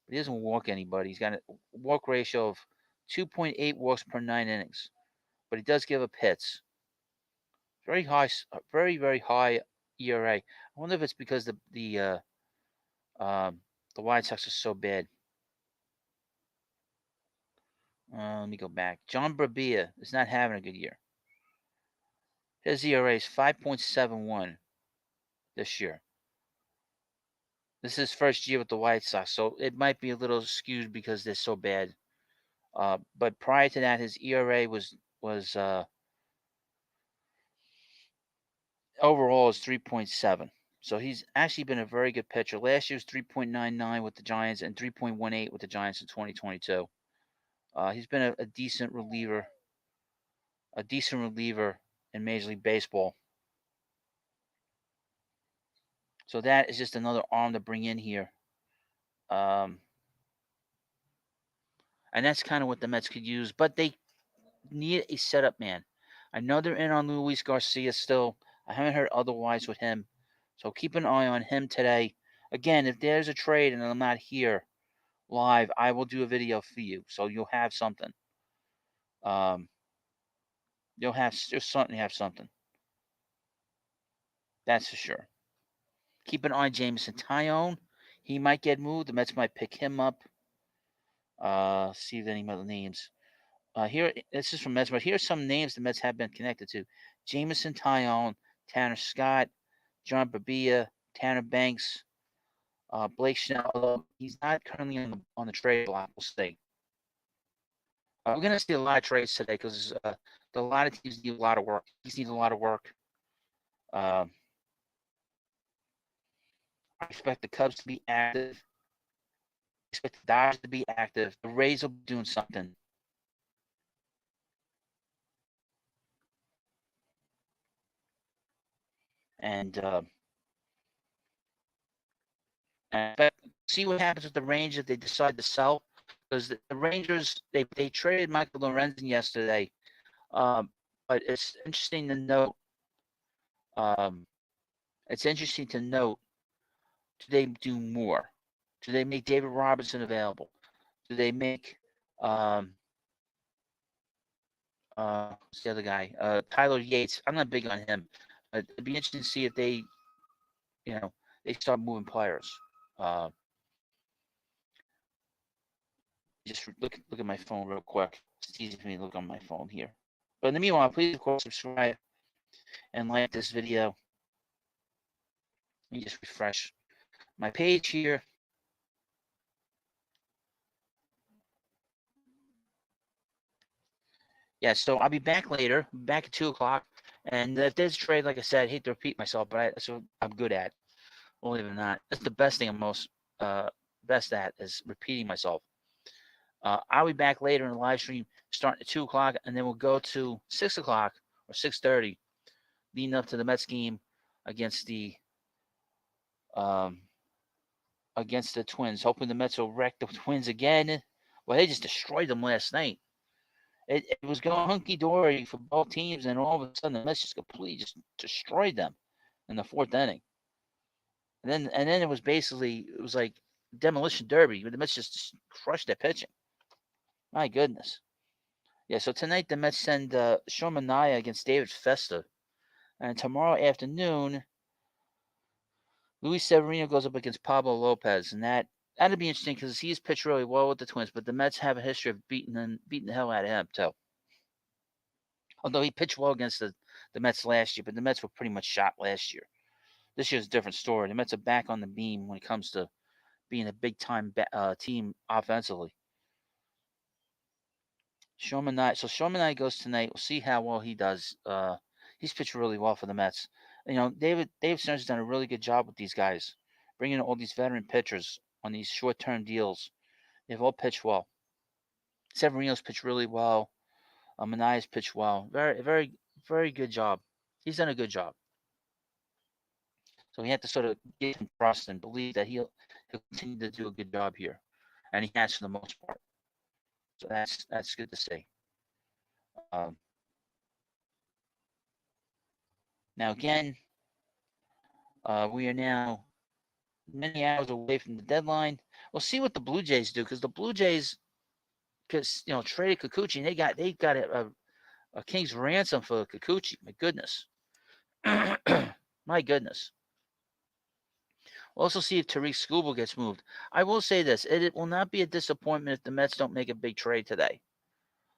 But he doesn't walk anybody. He's got a walk ratio of 2.8 walks per 9 innings. But he does give up hits. Very high, very, very high ERA. I wonder if it's because the White Sox are so bad. Let me go back. John Brabia is not having a good year. His ERA is 5.71 this year. This is his first year with the White Sox, so it might be a little skewed because they're so bad. But prior to that, his ERA was overall is 3.7. So he's actually been a very good pitcher. Last year was 3.99 with the Giants and 3.18 with the Giants in 2022. He's been a decent reliever, in Major League Baseball. So that is just another arm to bring in here. Um, and that's kind of what the Mets could use, but they need a setup man. I know they're in on Luis Garcia still. I haven't heard otherwise with him. So keep an eye on him today. Again, if there's a trade and I'm not here live, I will do a video for you. So you'll have something. You'll have something. That's for sure. Keep an eye on Jameson Tyone. He might get moved. The Mets might pick him up. See if any other names. Here, this is from Mets, but here's some names the Mets have been connected to: Jameson Tyone, Tanner Scott, John Babia, Tanner Banks, Blake Snell. Although he's not currently on the trade block, we'll see. We're going to see a lot of trades today because a lot of teams need a lot of work. He's needs a lot of work. I expect the Cubs to be active. I expect the Dodgers to be active. The Rays will be doing something. And see what happens with the Rangers if they decide to sell. Because the Rangers, they traded Michael Lorenzen yesterday. But it's interesting to note. Do they do more? Do they make David Robertson available? Do they make what's the other guy? Tyler Yates. I'm not big on him. But it'd be interesting to see if they, they start moving players. Just look at my phone real quick. It's easy for me to look on my phone here. But in the meanwhile, please, of course, subscribe and like this video. Let me just refresh my page here. Yeah, so I'll be back later, back at 2 o'clock. And if there's a trade, like I said, I hate to repeat myself, but that's what I'm good at. Believe it or not, that's the best thing I'm most best at is repeating myself. I'll be back later in the live stream starting at 2 o'clock, and then we'll go to 6 o'clock or 6:30, leading up to the Mets game against the Twins. Hoping the Mets will wreck the Twins again. Well, they just destroyed them last night. It was going hunky dory for both teams, and all of a sudden the Mets just completely just destroyed them in the fourth inning. And then it was like demolition derby, but the Mets just crushed their pitching. My goodness. Yeah, so tonight the Mets send Sean Manaea against David Festa. And tomorrow afternoon, Luis Severino goes up against Pablo Lopez. And that'll be interesting because he's pitched really well with the Twins, but the Mets have a history of beating the hell out of him, too. Although he pitched well against the Mets last year, but the Mets were pretty much shot last year. This year's a different story. The Mets are back on the beam when it comes to being a big-time team offensively. Sean Manaea goes tonight. We'll see how well he does. He's pitched really well for the Mets. David Stearns has done a really good job with these guys, bringing in all these veteran pitchers on these short-term deals. They've all pitched well. Severino's pitched really well. Manaea's pitched well. Very, very, very good job. He's done a good job. So we have to sort of give him trust and believe that he'll continue to do a good job here, and he has for the most part. So that's good to see. Now again, we are now many hours away from the deadline. We'll see what the Blue Jays do because the Blue Jays, traded Kikuchi and they got a king's ransom for Kikuchi. My goodness, my goodness. We'll also see if Tariq Skubal gets moved. I will say this: it will not be a disappointment if the Mets don't make a big trade today.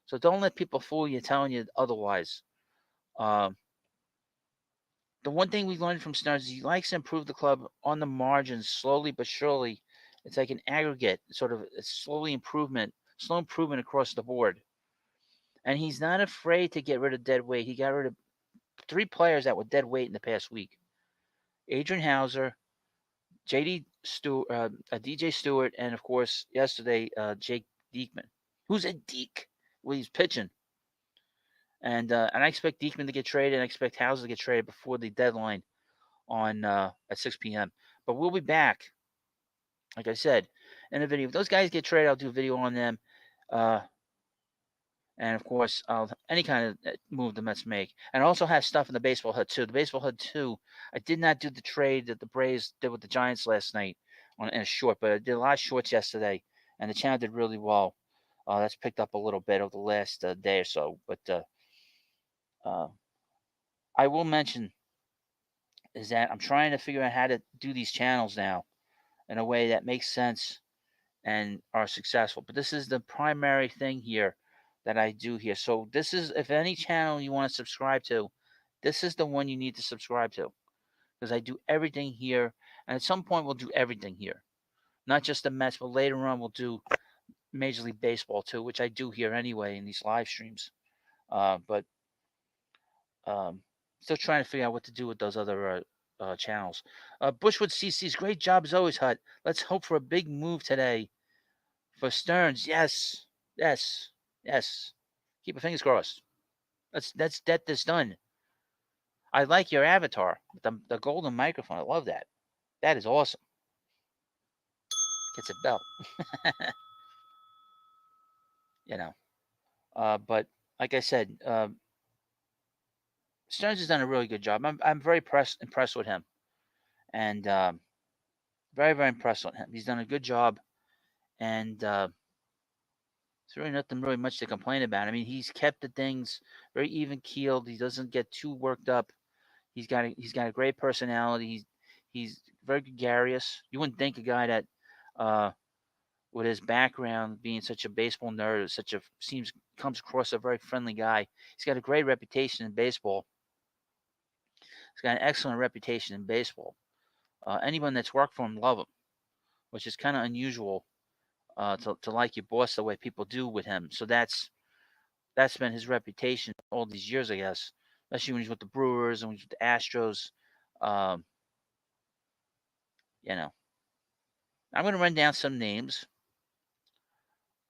So don't let people fool you telling you otherwise. The one thing we learned from Snell is he likes to improve the club on the margins, slowly but surely. It's like an aggregate, sort of a slow improvement across the board. And he's not afraid to get rid of dead weight. He got rid of 3 players that were dead weight in the past week: Adrian Hauser, DJ Stewart, and of course yesterday Jake Diekman. Who's a Deke? Well, he's pitching. And I expect Diekman to get traded, and I expect Hauser to get traded before the deadline on at 6 p.m. But we'll be back, like I said, in a video. If those guys get traded, I'll do a video on them. And of course, any kind of move the Mets make. And I also have stuff in the baseball HUD too. The baseball HUD too. I did not do the trade that the Braves did with the Giants last night in a short, but I did a lot of shorts yesterday, and the channel did really well. That's picked up a little bit over the last day or so. But uh, I will mention is that I'm trying to figure out how to do these channels now in a way that makes sense and are successful. But this is the primary thing here that I do here. So this is, if any channel you want to subscribe to, this is the one you need to subscribe to, because I do everything here. And at some point we'll do everything here, not just the Mets, but later on we'll do Major League Baseball too, which I do here anyway in these live streams. But still trying to figure out what to do with those other channels. Bushwood CC's great job as always, Hut. Let's hope for a big move today for Stearns. Yes, yes, yes. Keep your fingers crossed. Let's get this done. I like your avatar, the golden microphone. I love that. That is awesome. Gets a bell. you know. But like I said, Stearns has done a really good job. I'm very impressed with him, and very impressed with him. He's done a good job, and there's really nothing really much to complain about. I mean, he's kept the things very even keeled. He doesn't get too worked up. He's got a great personality. He's very gregarious. You wouldn't think a guy that with his background being such a baseball nerd, comes across a very friendly guy. He's got a great reputation in baseball. He's got an excellent reputation in baseball. Anyone that's worked for him love him, which is kind of unusual to like your boss the way people do with him. So that's been his reputation all these years, I guess. Especially when he's with the Brewers and when he's with the Astros. Um, you know, I'm going to run down some names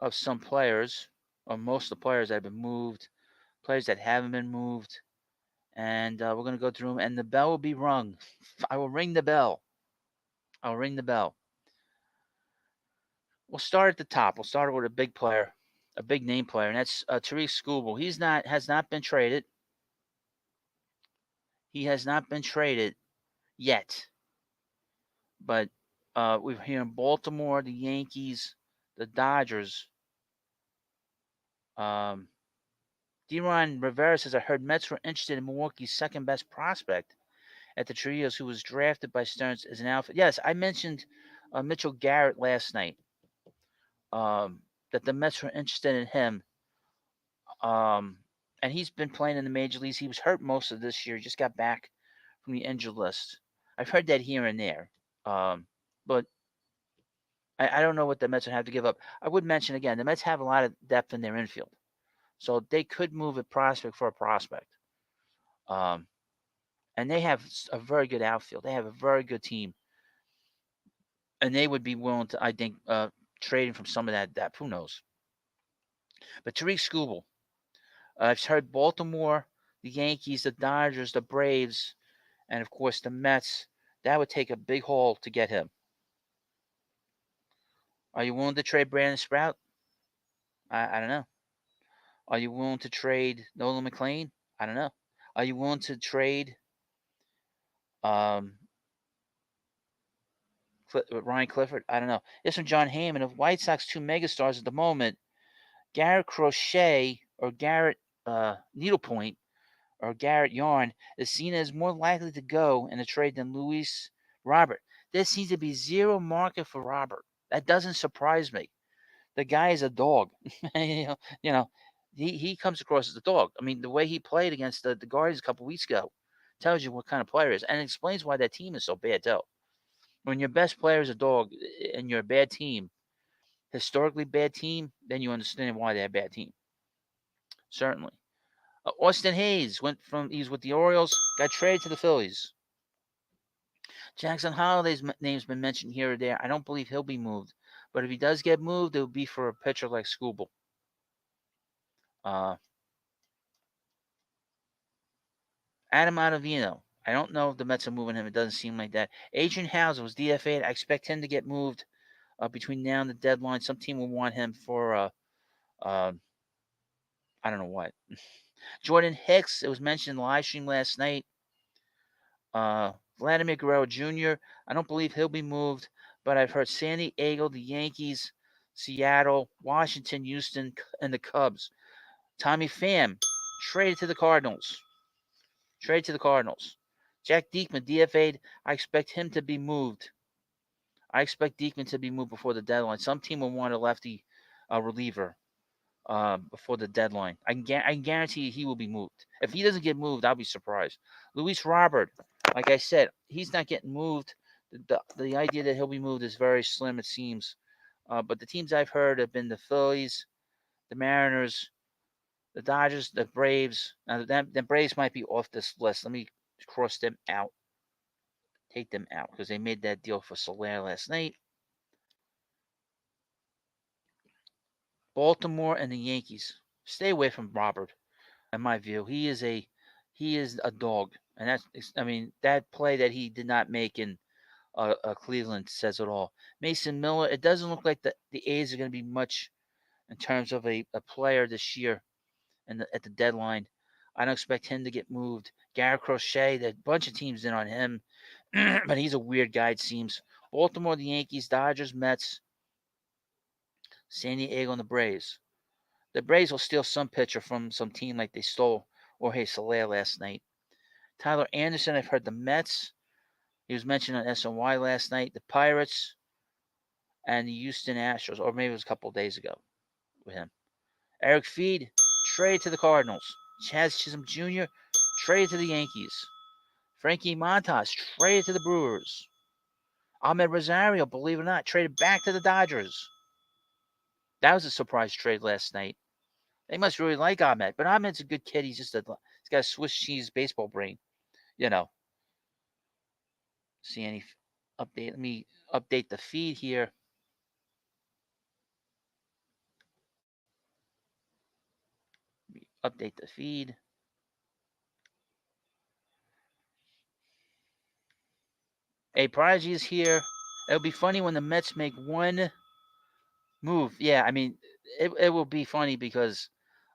of some players, or most of the players that have been moved, players that haven't been moved, and we're going to go through them. And the bell will be rung. I will ring the bell. I'll ring the bell. We'll start at the top. We'll start with a big player, a big name player, and that's Tariq Skubal. Has not been traded. He has not been traded yet. But we're hearing Baltimore, the Yankees, the Dodgers. Deron Rivera says, I heard Mets were interested in Milwaukee's second best prospect at the Trios, who was drafted by Stearns as an outfit. Yes, I mentioned Mitchell Garrett last night, that the Mets were interested in him. And he's been playing in the major leagues. He was hurt most of this year. He just got back from the injured list. I've heard that here and there. But I don't know what the Mets would have to give up. I would mention again, the Mets have a lot of depth in their infield. So they could move a prospect for a prospect. And they have a very good outfield. They have a very good team. And they would be willing to, I think, trade him from some of that depth. Who knows? But Tariq Skubal, I've heard Baltimore, the Yankees, the Dodgers, the Braves, and of course the Mets. That would take a big haul to get him. Are you willing to trade Brandon Sprout? I don't know. Are you willing to trade Nolan McLean? I don't know. Are you willing to trade Ryan Clifford? I don't know. This from John Heyman of White Sox 2 megastars at the moment. Garrett Crochet or Garrett Needlepoint or Garrett Yarn is seen as more likely to go in a trade than Luis Robert. There seems to be zero market for Robert. That doesn't surprise me. The guy is a dog. you know, he comes across as a dog. I mean, the way he played against the Guardians a couple weeks ago tells you what kind of player he is, and it explains why that team is so bad too. When your best player is a dog and you're a bad team, historically bad team, then you understand why they're a bad team. Certainly. Austin Hayes he's with the Orioles, got traded to the Phillies. Jackson Holliday's name's been mentioned here or there. I don't believe he'll be moved, but if he does get moved, it will be for a pitcher like Skubal. Uh, Adam Ottavino. I don't know if the Mets are moving him. It doesn't seem like that. Adrian Hauser was DFA'd. I expect him to get moved between now and the deadline. Some team will want him for uh, I don't know what. Jordan Hicks. It was mentioned in the live stream last night. Vladimir Guerrero Jr. I don't believe he'll be moved, but I've heard San Diego, the Yankees, Seattle, Washington, Houston, and the Cubs. Tommy Pham traded to the Cardinals. Traded to the Cardinals. Jack Diekman DFA'd. I expect him to be moved. I expect Diekman to be moved before the deadline. Some team will want a lefty reliever before the deadline. I can guarantee he will be moved. If he doesn't get moved, I'll be surprised. Luis Robert, like I said, he's not getting moved. The idea that he'll be moved is very slim, it seems. But the teams I've heard have been the Phillies, the Mariners, the Dodgers, the Braves. Now, the Braves might be off this list. Let me cross them out. Take them out because they made that deal for Soler last night. Baltimore and the Yankees. Stay away from Robert. In my view, he is a dog, and that play that he did not make in Cleveland says it all. Mason Miller. It doesn't look like the A's are going to be much in terms of a player this year, and at the deadline. I don't expect him to get moved. Garrett Crochet, a bunch of teams in on him, but he's a weird guy, it seems. Baltimore, the Yankees, Dodgers, Mets, San Diego, and the Braves. The Braves will steal some pitcher from some team like they stole Jorge Soler last night. Tyler Anderson, I've heard the Mets. He was mentioned on SNY last night. The Pirates and the Houston Astros, or maybe it was a couple of days ago with him. Eric Feed, trade to the Cardinals. Chaz Chisholm Jr., trade to the Yankees. Frankie Montas, traded to the Brewers. Ahmed Rosario, believe it or not, traded back to the Dodgers. That was a surprise trade last night. They must really like Ahmed, but Ahmed's a good kid. He's got a Swiss cheese baseball brain, you know. See any update? Let me update the feed here. Update the feed. A Prodigy is here. It'll be funny when the Mets make one move. Yeah, I mean, it will be funny because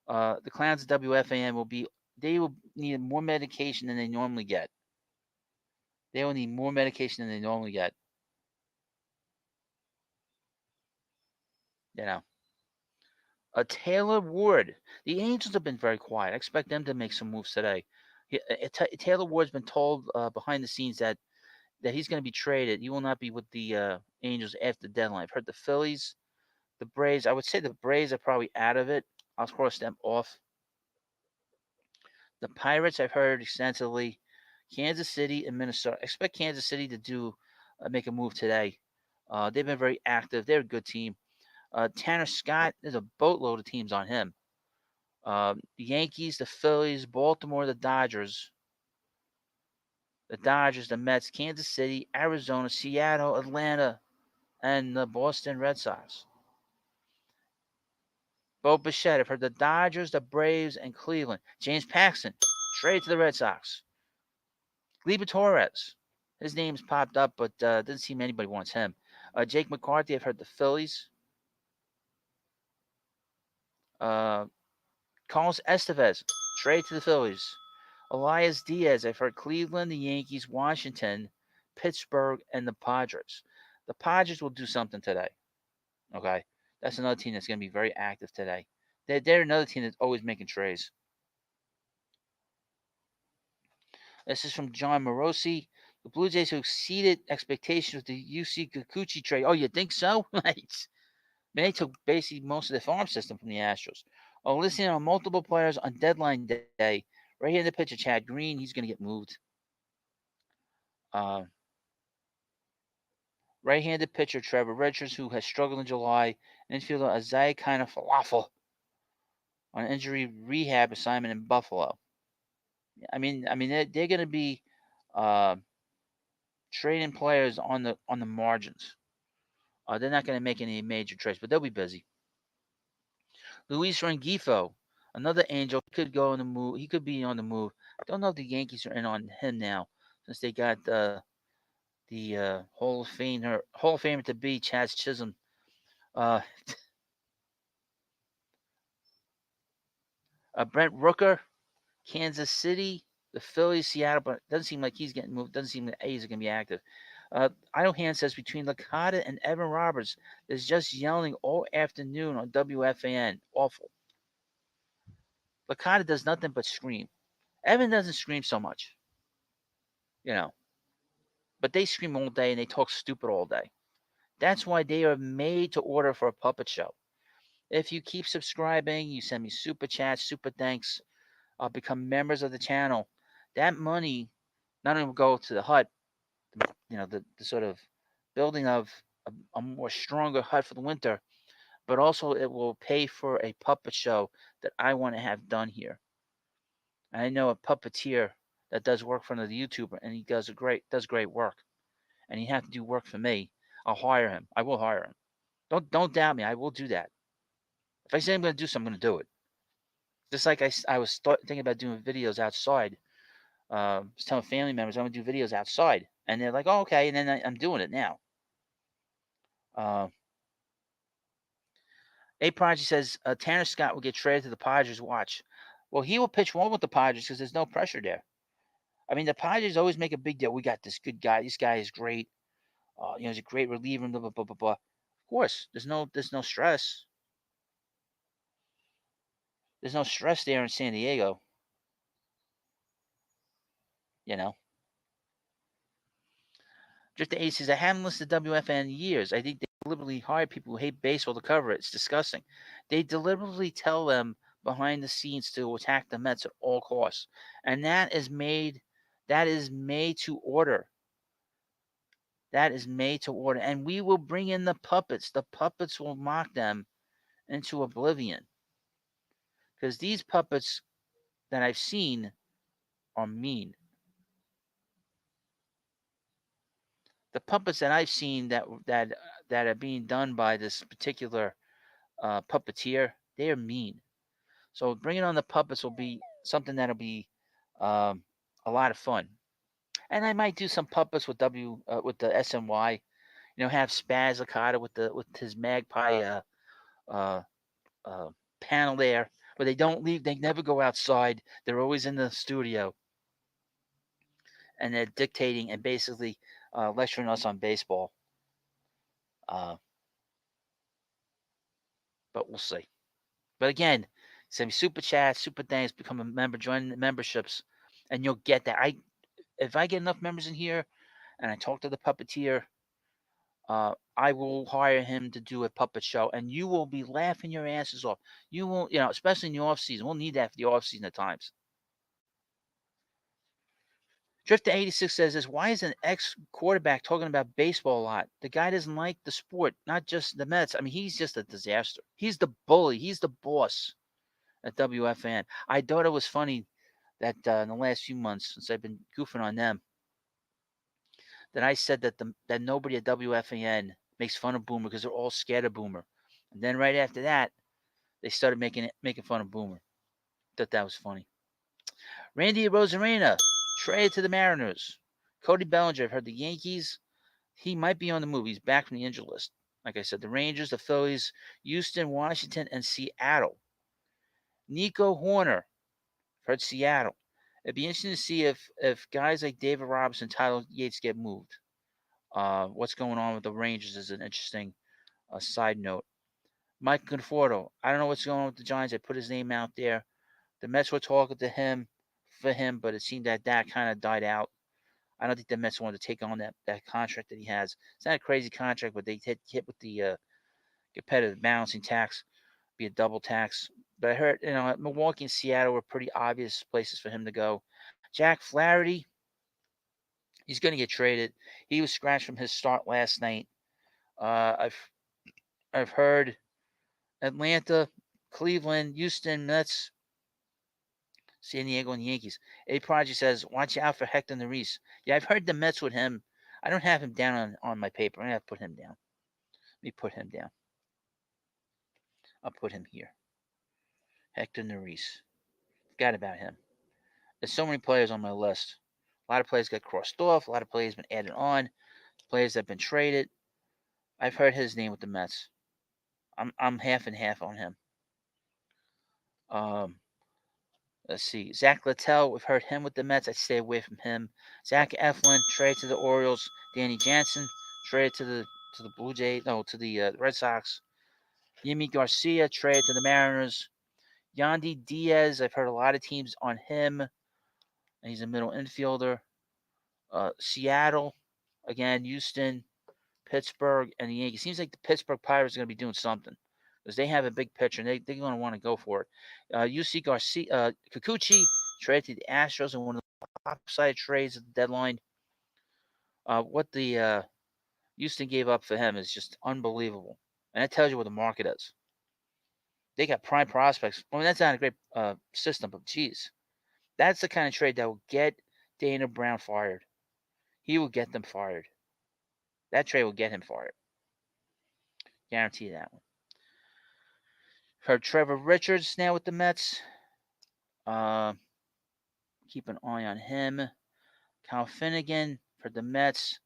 the clowns at WFAN they will need more medication than they normally get. They will need more medication than they normally get. You know, Taylor Ward. The Angels have been very quiet. I expect them to make some moves today. Taylor Ward's been told behind the scenes that he's going to be traded. He will not be with the Angels after the deadline. I've heard the Phillies, the Braves. I would say the Braves are probably out of it. I'll cross them off. The Pirates, I've heard extensively. Kansas City and Minnesota. I expect Kansas City to make a move today. They've been very active. They're a good team. Tanner Scott, there's a boatload of teams on him. The Yankees, the Phillies, Baltimore, the Mets, Kansas City, Arizona, Seattle, Atlanta, and the Boston Red Sox. Bo Bichette, I've heard the Dodgers, the Braves, and Cleveland. James Paxton, trade to the Red Sox. Gleyber Torres, his name's popped up, but doesn't seem anybody wants him. Jake McCarthy, I've heard the Phillies. Uh, Carlos Estevez, trade to the Phillies. Elias Diaz, I've heard Cleveland, the Yankees, Washington, Pittsburgh, and the Padres. The Padres will do something today. Okay, that's another team that's going to be very active today. They're another team that's always making trades. This is from John Morosi. The Blue Jays who exceeded expectations with the UC Kikuchi trade. Oh, you think so? Right. Man, they took basically most of the farm system from the Astros. Oh, listening on multiple players on deadline day. Right here in the picture, Chad Green. He's going to get moved. Uh, Right-handed pitcher Trevor Richards, who has struggled in July. Infielder Isaiah Kind of Falafel on an injury rehab assignment in Buffalo. They're going to be uh, trading players on the margins. They're not going to make any major trades, but they'll be busy. Luis Rengifo. Another Angel could go on the move. He could be on the move. Don't know if the Yankees are in on him now since they got the Hall of Famer to be Chaz Chisholm. Uh, Brent Rooker, Kansas City, the Phillies, Seattle, but it doesn't seem like he's getting moved. Doesn't seem like A's are going to be active. Idle Hand says between Licata and Evan Roberts, there's just yelling all afternoon on WFAN. Awful. Licata does nothing but scream. Evan doesn't scream so much, you know, but they scream all day and they talk stupid all day. That's why they are made to order for a puppet show. If you keep subscribing, you send me super chats, super thanks, become members of the channel. That money not only will go to the hut, the sort of building of a more stronger hut for the winter, but also it will pay for a puppet show that I want to have done here. I know a puppeteer that does work for another YouTuber, and he does great work. And he have to do work for me. I'll hire him. I will hire him. Don't doubt me. I will do that. If I say I'm going to do something, I'm going to do it. Just like I was thinking about doing videos outside. I was telling family members I'm going to do videos outside, and they're like, "Oh, okay." And then I'm doing it now. Uh, A Prodigy says Tanner Scott will get traded to the Padres. Watch. Well, he will pitch one with the Padres because there's no pressure there. I mean, the Padres always make a big deal. We got this good guy. This guy is great. He's a great reliever. Blah blah blah blah blah. Of course, there's no stress. There's no stress there in San Diego. You know. Just the Aces. I haven't listened to WFN in years. I think they deliberately hire people who hate baseball to cover it. It's disgusting. They deliberately tell them behind the scenes to attack the Mets at all costs, and that is made. That is made to order. That is made to order, and we will bring in the puppets. The puppets will mock them into oblivion because these puppets that I've seen are mean. The puppets that I've seen that are being done by this particular puppeteer, they are mean. So bringing on the puppets will be something that'll be um, a lot of fun. And I might do some puppets with with the SNY. Have Spaz Licata with his magpie uh, uh, panel there, but they don't leave. They never go outside. They're always in the studio, and they're dictating and basically lecturing us on baseball. Uh, but we'll see. But again, send me super chats, super thanks, become a member, join the memberships, and you'll get that. If I get enough members in here, and I talk to the puppeteer, I will hire him to do a puppet show, and you will be laughing your asses off. You won't, especially in the off season. We'll need that for the off season at times. Drifter86 says this: why is an ex quarterback talking about baseball a lot? The guy doesn't like the sport, not just the Mets. I mean, he's just a disaster. He's the bully. He's the boss at WFN. I thought it was funny that in the last few months, since I've been goofing on them, that I said that nobody at WFAN makes fun of Boomer because they're all scared of Boomer. And then right after that, they started making fun of Boomer. Thought that was funny. Randy Rosarena traded to the Mariners. Cody Bellinger, I've heard the Yankees. He might be on the move. He's back from the injured list. Like I said, the Rangers, the Phillies, Houston, Washington, and Seattle. Nico Horner, heard Seattle. It'd be interesting to see if guys like David Robinson, Tyler Yates get moved. What's going on with the Rangers is an interesting side note. Mike Conforto, I don't know what's going on with the Giants. I put his name out there. The Mets were talking to him for him, but it seemed that kind of died out. I don't think the Mets wanted to take on that contract that he has. It's not a crazy contract, but they hit with the competitive balancing tax, be a double tax. But I heard, Milwaukee and Seattle were pretty obvious places for him to go. Jack Flaherty, he's going to get traded. He was scratched from his start last night. I've heard Atlanta, Cleveland, Houston, Mets, San Diego, and the Yankees. A Project says, watch out for Hector Neris. Yeah, I've heard the Mets with him. I don't have him down on my paper. I'm going to have to put him down. Let me put him down. I'll put him here. Hector Neris. Forgot about him. There's so many players on my list. A lot of players got crossed off. A lot of players been added on. Players that have been traded. I've heard his name with the Mets. I'm half and half on him. Um, let's see. Zach Littell, we've heard him with the Mets. I'd stay away from him. Zach Eflin, traded to the Orioles. Danny Jansen, traded to the Blue Jays. No, to the Red Sox. Yimi Garcia, traded to the Mariners. Yandy Diaz, I've heard a lot of teams on him. And he's a middle infielder. Seattle, again, Houston, Pittsburgh, and the Yankees. Seems like the Pittsburgh Pirates are going to be doing something because they have a big pitcher and they're going to want to go for it. UC Garcia, Kikuchi traded to the Astros in one of the lopsided trades at the deadline. What the Houston gave up for him is just unbelievable, and that tells you what the market is. They got prime prospects. I mean, that's not a great system, but geez, that's the kind of trade that will get Dana Brown fired. He will get them fired. That trade will get him fired. Guarantee that one. Heard Trevor Richards now with the Mets. Uh, keep an eye on him. Kyle Finnegan for the Mets,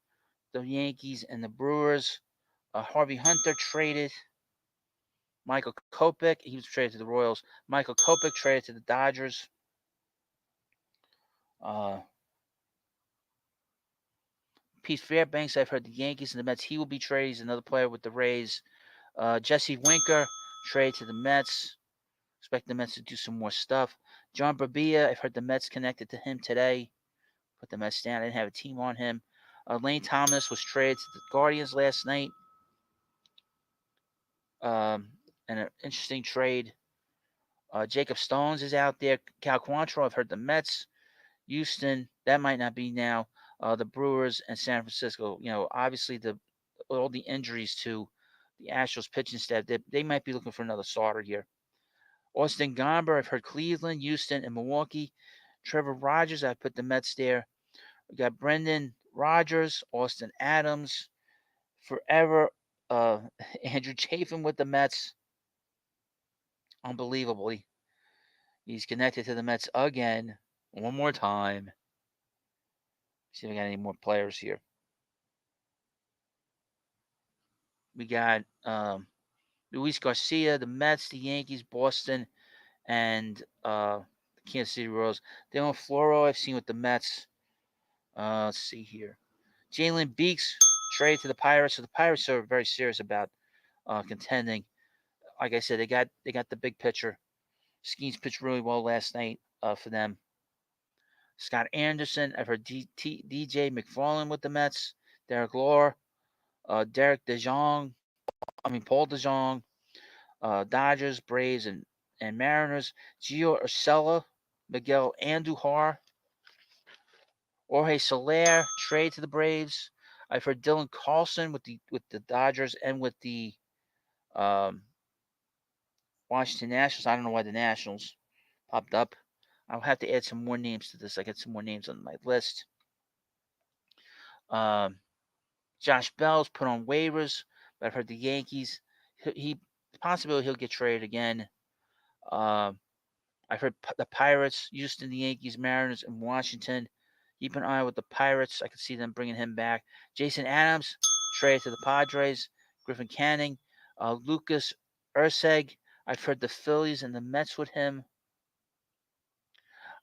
the Yankees, and the Brewers. Harvey Hunter traded. Michael Kopech, he was traded to the Royals. Michael Kopech traded to the Dodgers. Uh, Pete Fairbanks, I've heard the Yankees and the Mets. He will be traded. He's another player with the Rays. Jesse Winker traded to the Mets. Expect the Mets to do some more stuff. John Barbia, I've heard the Mets connected to him today. Put the Mets down. I didn't have a team on him. Lane Thomas was traded to the Guardians last night. And an interesting trade. Jacob Stones is out there. Cal Quantrill, I've heard the Mets. Houston, that might not be now. The Brewers and San Francisco. Obviously all the injuries to the Astros pitching staff, they might be looking for another starter here. Austin Gomber, I've heard Cleveland, Houston, and Milwaukee. Trevor Rogers, I put the Mets there. We got Brendan Rodgers, Austin Adams, forever. Andrew Chafin with the Mets. Unbelievably, he's connected to the Mets again, one more time. See if we got any more players here. We got Luis Garcia, the Mets, the Yankees, Boston, and the Kansas City Royals. Dylan Floro, I've seen with the Mets. Let's see here. Jalen Beeks traded to the Pirates. So the Pirates are very serious about contending. Like I said, they got the big pitcher. Skeens pitched really well last night for them. Scott Anderson, I've heard DJ McFarland with the Mets. Derek Lohr, Derek DeJong, Paul DeJong, Dodgers, Braves, and Mariners. Gio Urshela, Miguel Andujar, Jorge Soler, trade to the Braves. I've heard Dylan Carlson with the Dodgers and with the um, Washington Nationals. I don't know why the Nationals popped up. I'll have to add some more names to this. I got some more names on my list. Josh Bell's put on waivers, but I've heard the Yankees. He possibility he'll get traded again. I've heard the Pirates, Houston, the Yankees, Mariners, and Washington. Keep an eye with the Pirates. I could see them bringing him back. Jason Adams traded to the Padres. Griffin Canning, Lucas Urseg. I've heard the Phillies and the Mets with him.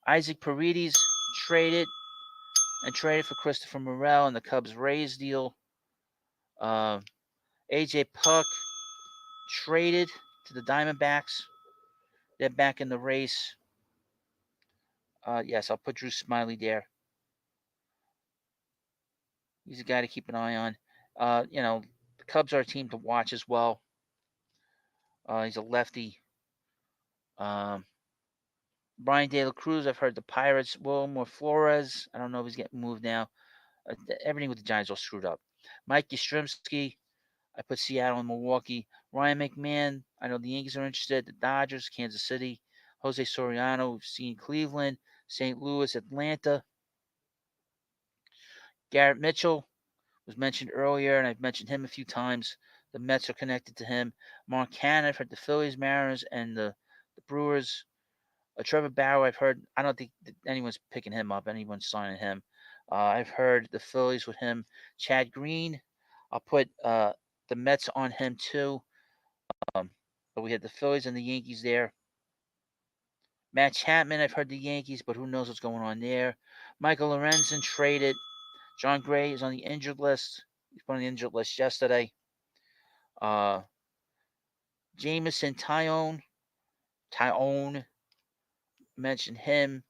Isaac Paredes traded for Christopher Morel and the Cubs Rays deal. AJ Puck traded to the Diamondbacks. They're back in the race. Yes, I'll put Drew Smiley there. He's a guy to keep an eye on. The Cubs are a team to watch as well. He's a lefty. Brian De La Cruz, I've heard the Pirates. Wilmer Flores, I don't know if he's getting moved now. Everything with the Giants all screwed up. Mike Yastrzemski, I put Seattle and Milwaukee. Ryan McMahon, I know the Yankees are interested. The Dodgers, Kansas City. Jose Soriano, we've seen Cleveland, St. Louis, Atlanta. Garrett Mitchell was mentioned earlier, and I've mentioned him a few times. The Mets are connected to him. Mark Cannon, I've heard the Phillies, Mariners, and the Brewers. Trevor Bauer, I've heard. I don't think anyone's picking him up. Anyone's signing him. I've heard the Phillies with him. Chad Green, I'll put the Mets on him too. But we had the Phillies and the Yankees there. Matt Chapman, I've heard the Yankees, but who knows what's going on there. Michael Lorenzen traded. John Gray is on the injured list. He's put on the injured list yesterday. Jameson Tyone mentioned him.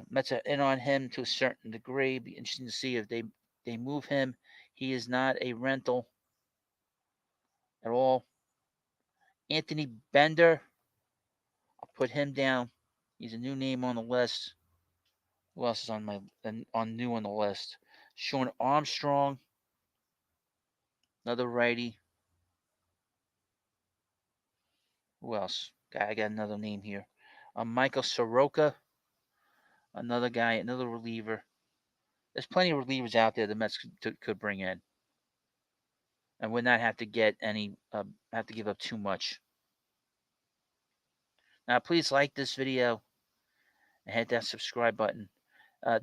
Mets are in on him to a certain degree. Be interesting to see if they move him. He is not a rental at all. Anthony Bender, I'll put him down. He's a new name on the list. Who else is on new on the list? Sean Armstrong, another righty. Who else? I got another name here. Michael Soroka, another guy, another reliever. There's plenty of relievers out there the Mets could bring in, and would not have to get any have to give up too much. Now, please like this video and hit that subscribe button.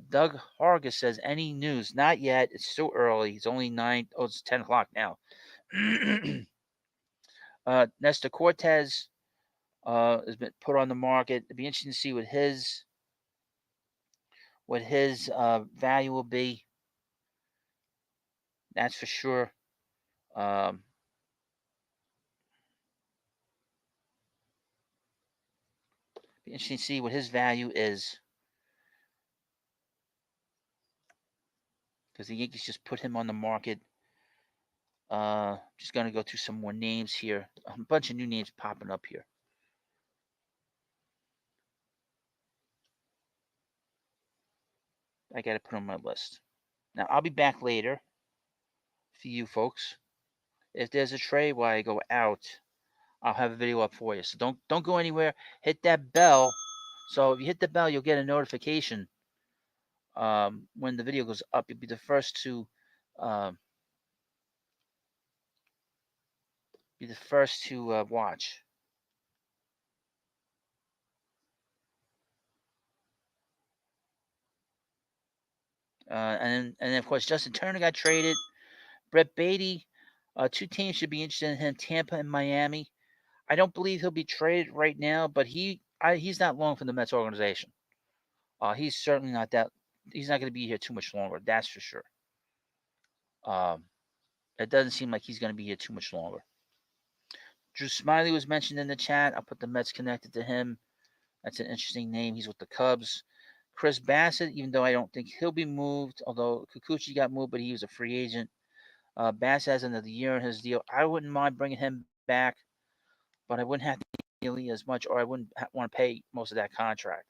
Doug Hargis says, any news? Not yet. It's still early. It's only 9. Oh, it's 10 o'clock now. Nestor Cortez has been put on the market. It'd be interesting to see what his value will be. That's for sure. Be interesting to see what his value is, because the Yankees just put him on the market. Just gonna go through some more names here. A bunch of new names popping up here. I got to put on my list. Now, I'll be back later for you folks. If there's a trade while I go out, I'll have a video up for you. So don't go anywhere. Hit that bell. So if you hit the bell, you'll get a notification when the video goes up. You'll be the first to watch. And then of course Justin Turner got traded. Brett Beatty. Two teams should be interested in him: Tampa and Miami. I don't believe he'll be traded right now, but he's not long for the Mets organization. He's certainly not that. He's not going to be here too much longer. That's for sure. It doesn't seem like he's going to be here too much longer. Drew Smiley was mentioned in the chat. I'll put the Mets connected to him. That's an interesting name. He's with the Cubs. Chris Bassett, even though I don't think he'll be moved, although Kikuchi got moved, but he was a free agent. Bassett has another year in his deal. I wouldn't mind bringing him back, but I wouldn't have to pay nearly as much, or I wouldn't want to pay most of that contract.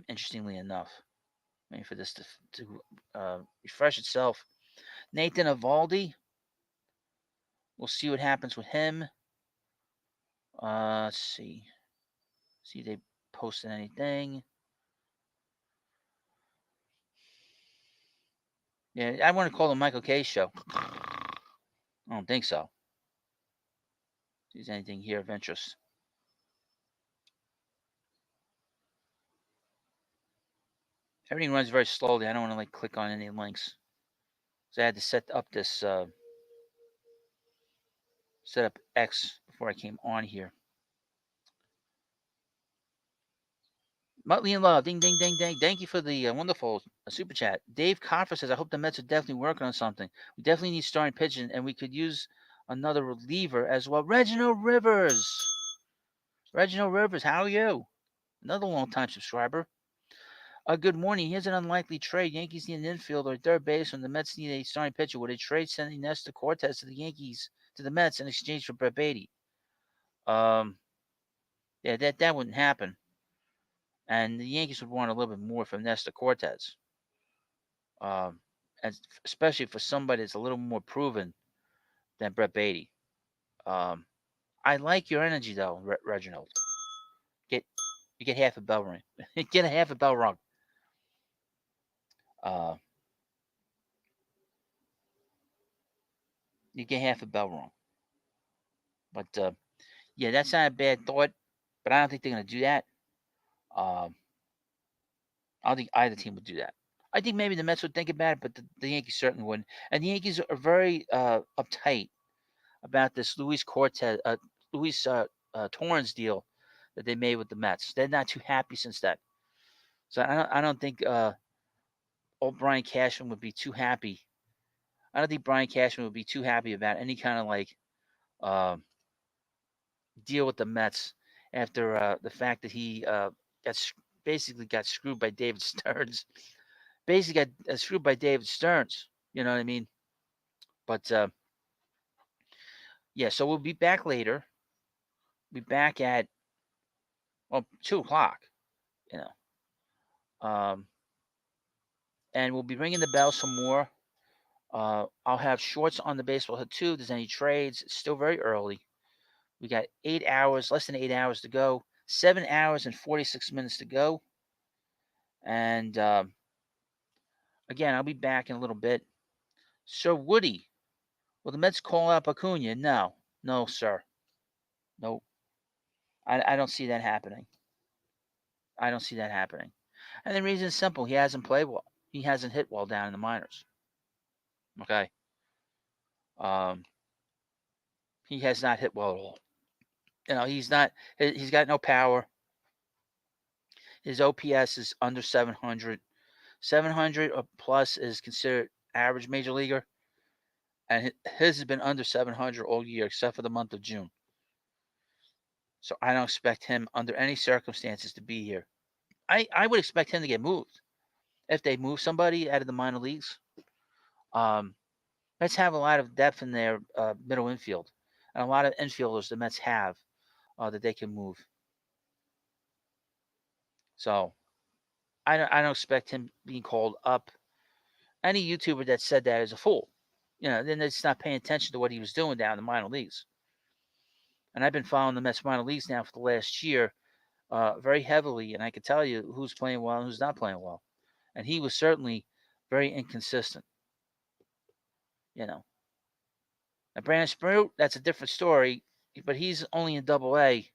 Interestingly enough, waiting for this to refresh itself. Nathan Eovaldi. We'll see what happens with him. Let's see. See if they posted anything. Yeah, I want to call the Michael K show. I don't think so. See if there's anything here of interest. Everything runs very slowly. I don't want to click on any links. So I had to set up X before I came on here. Muttley and Love, ding, ding, ding, ding. Thank you for the wonderful super chat. Dave Coffer says, I hope the Mets are definitely working on something. We definitely need starting pitching, and we could use another reliever as well. Reginald Rivers, how are you? Another long-time subscriber. Good morning. Here's an unlikely trade. Yankees need an infielder, third baseman. The Mets need a starting pitcher. Would a trade sending Nestor Cortez to the Mets in exchange for Brett Beatty? Yeah, that wouldn't happen. And the Yankees would want a little bit more from Nestor Cortez. And especially for somebody that's a little more proven than Brett Beatty. I like your energy though, Reginald. You get half a bell ring. Get a half a bell rung. You get half a bell rung. But Yeah, that's not a bad thought, but I don't think they're going to do that. Um, I don't think either team would do that. I think maybe the Mets would think about it, but the Yankees certainly wouldn't. And the Yankees are very uptight about this Luis Torrens deal that they made with the Mets. They're not too happy since that. So I don't think old Brian Cashman would be too happy. I don't think Brian Cashman would be too happy about any kind of like uh, deal with the Mets after the fact that he basically got screwed by David Stearns. Basically got screwed by David Stearns. You know what I mean? But yeah, so we'll be back later. Be back at 2 o'clock. You know, and we'll be ringing the bell some more. I'll have shorts on the baseball hit too. If there's any trades, it's still very early. We got 8 hours, less than 8 hours to go. 7 hours and 46 minutes to go. And again, I'll be back in a little bit. Sir Woody, will the Mets call up Acuna? No, no, sir. No, I don't see that happening. I don't see that happening. And the reason is simple. He hasn't played well. He hasn't hit well down in the minors. Okay. Um, he has not hit well at all. He's not. He's got no power. His OPS is under 700. 700 or plus is considered average major leaguer, and his has been under 700 all year except for the month of June. So I don't expect him under any circumstances to be here. I would expect him to get moved if they move somebody out of the minor leagues. Um, Mets have a lot of depth in their middle infield, and a lot of infielders the Mets have that they can move. So I don't expect him being called up. Any YouTuber that said that is a fool. Then it's not paying attention to what he was doing down in the minor leagues. And I've been following the Mets minor leagues now for the last year very heavily, and I can tell you who's playing well and who's not playing well. And he was certainly very inconsistent. You know, and Brandon Sprout, that's a different story, but he's only in Double A.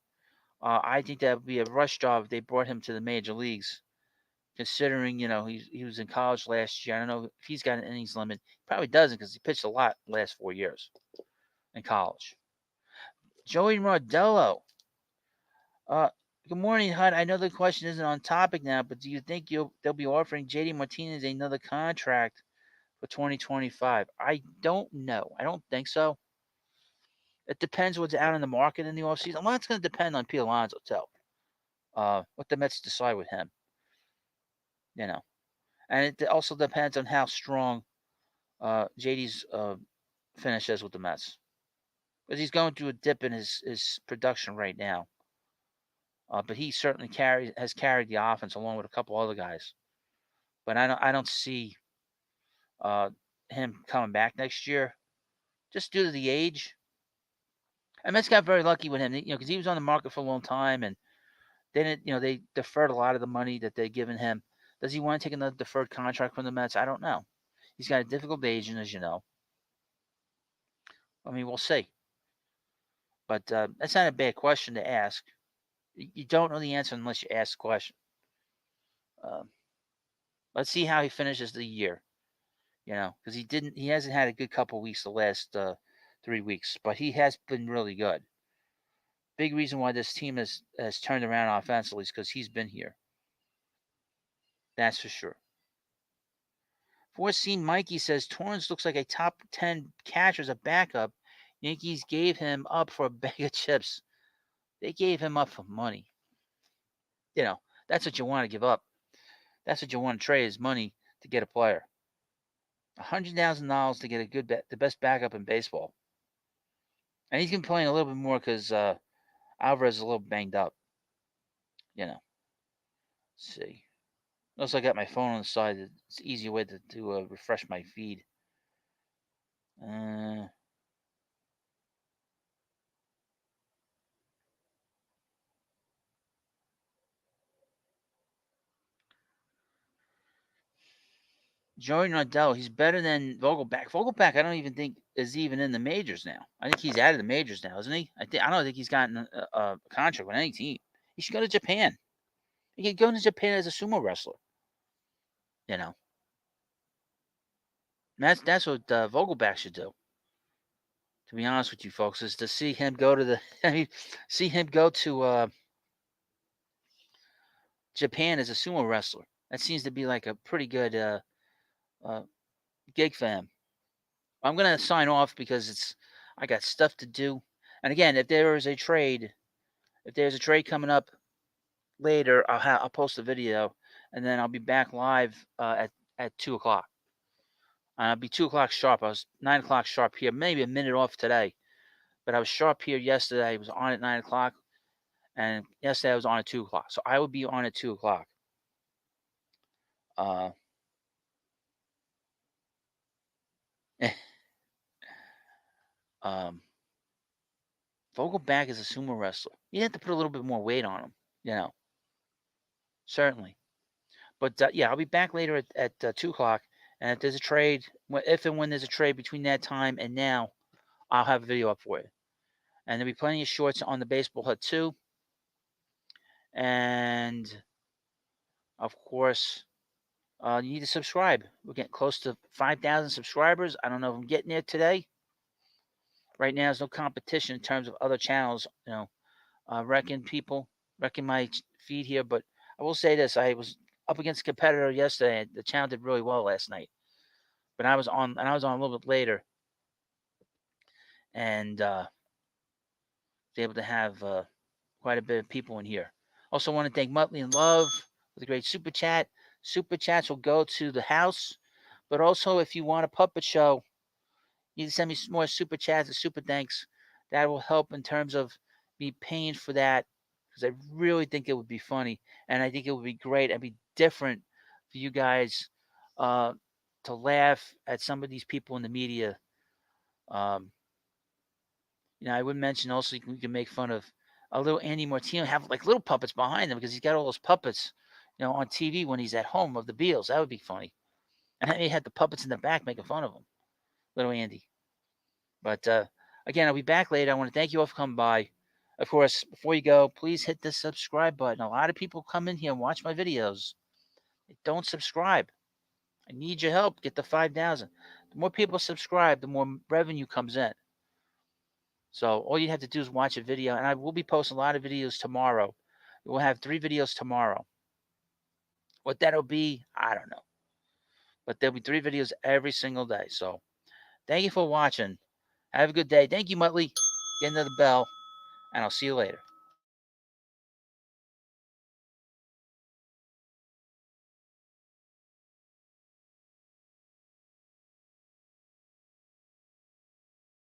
I think that would be a rush job if they brought him to the major leagues. Considering he was in college last year, I don't know if he's got an innings limit. He probably doesn't because he pitched a lot the last 4 years in college. Joey Mardello. Uh, Good morning, Hud. I know the question isn't on topic now, but do you think they'll be offering JD Martinez another contract for 2025? I don't know. I don't think so. It depends what's out in the market in the offseason. A lot's going to depend on Pete Alonso, too. What the Mets decide with him. And it also depends on how strong JD's finish is with the Mets. Because he's going through a dip in his production right now. But he certainly has carried the offense along with a couple other guys. But I don't see him coming back next year, just due to the age. And Mets got very lucky with him, because he was on the market for a long time, and then they deferred a lot of the money that they'd given him. Does he want to take another deferred contract from the Mets? I don't know. He's got a difficult agent, as you know. I mean, we'll see. But that's not a bad question to ask. You don't know the answer unless you ask the question. Um, let's see how he finishes the year. Because he hasn't had a good couple weeks the last 3 weeks, but he has been really good. Big reason why this team has turned around offensively is because he's been here. That's for sure. Foreseen Mikey says Torrance looks like a top 10 catcher as a backup. Yankees gave him up for a bag of chips. They gave him up for money. That's what you want to give up. That's what you want to trade is money to get a player. $100,000 to get the best backup in baseball. And he's been playing a little bit more because Alvarez is a little banged up. Let's see. Notice I got my phone on the side. It's an easy way to refresh my feed. Joey Nardell, he's better than Vogelback. Vogelback, I don't even think is even in the majors now. I think he's out of the majors now, isn't he? I don't think he's gotten a contract with any team. He should go to Japan. He could go to Japan as a sumo wrestler. You know, and that's what Vogelback should do. To be honest with you folks, is to see him go to the I mean, see him go to Japan as a sumo wrestler. That seems to be like a pretty good uh, gig for him. I'm gonna sign off because I got stuff to do. And again, if there's a trade coming up later, I'll post a video, and then I'll be back live at 2 o'clock. I'll be 2 o'clock sharp. I was 9 o'clock sharp here, maybe a minute off today, but I was sharp here yesterday. I was on at 9 o'clock, and yesterday I was on at 2 o'clock. So I will be on at 2 o'clock. Uh, um, Vogelback is a sumo wrestler. You have to put a little bit more weight on him, certainly. But yeah, I'll be back later at 2 o'clock. And if there's a trade, if and when there's a trade between that time and now, I'll have a video up for you. And there'll be plenty of shorts on the Baseball Hut too. And of course, you need to subscribe. We're getting close to 5,000 subscribers. I don't know if I'm getting there today. Right now, there's no competition in terms of other channels, wrecking my feed here. But I will say this: I was up against a competitor yesterday. The channel did really well last night, but I was on a little bit later, and was able to have quite a bit of people in here. Also, want to thank Muttley and Love for the great super chat. Super chats will go to the house, but also if you want a puppet show, you need to send me some more super chats and super thanks. That will help in terms of me paying for that, because I really think it would be funny, and I think it would be great and be different for you guys to laugh at some of these people in the media. Um, I would mention also we can make fun of a little Andy Martino, have like little puppets behind him because he's got all those puppets, on TV when he's at home of the Beals. That would be funny. And then he had the puppets in the back making fun of him, little Andy. But again, I'll be back later. I want to thank you all for coming by. Of course, before you go, please hit the subscribe button. A lot of people come in here and watch my videos. They don't subscribe. I need your help. Get to 5,000. The more people subscribe, the more revenue comes in. So all you have to do is watch a video, and I will be posting a lot of videos tomorrow. We'll have 3 videos tomorrow. What that'll be, I don't know. But there'll be 3 videos every single day. So thank you for watching. Have a good day. Thank you, Muttley. Get into the bell, and I'll see you later.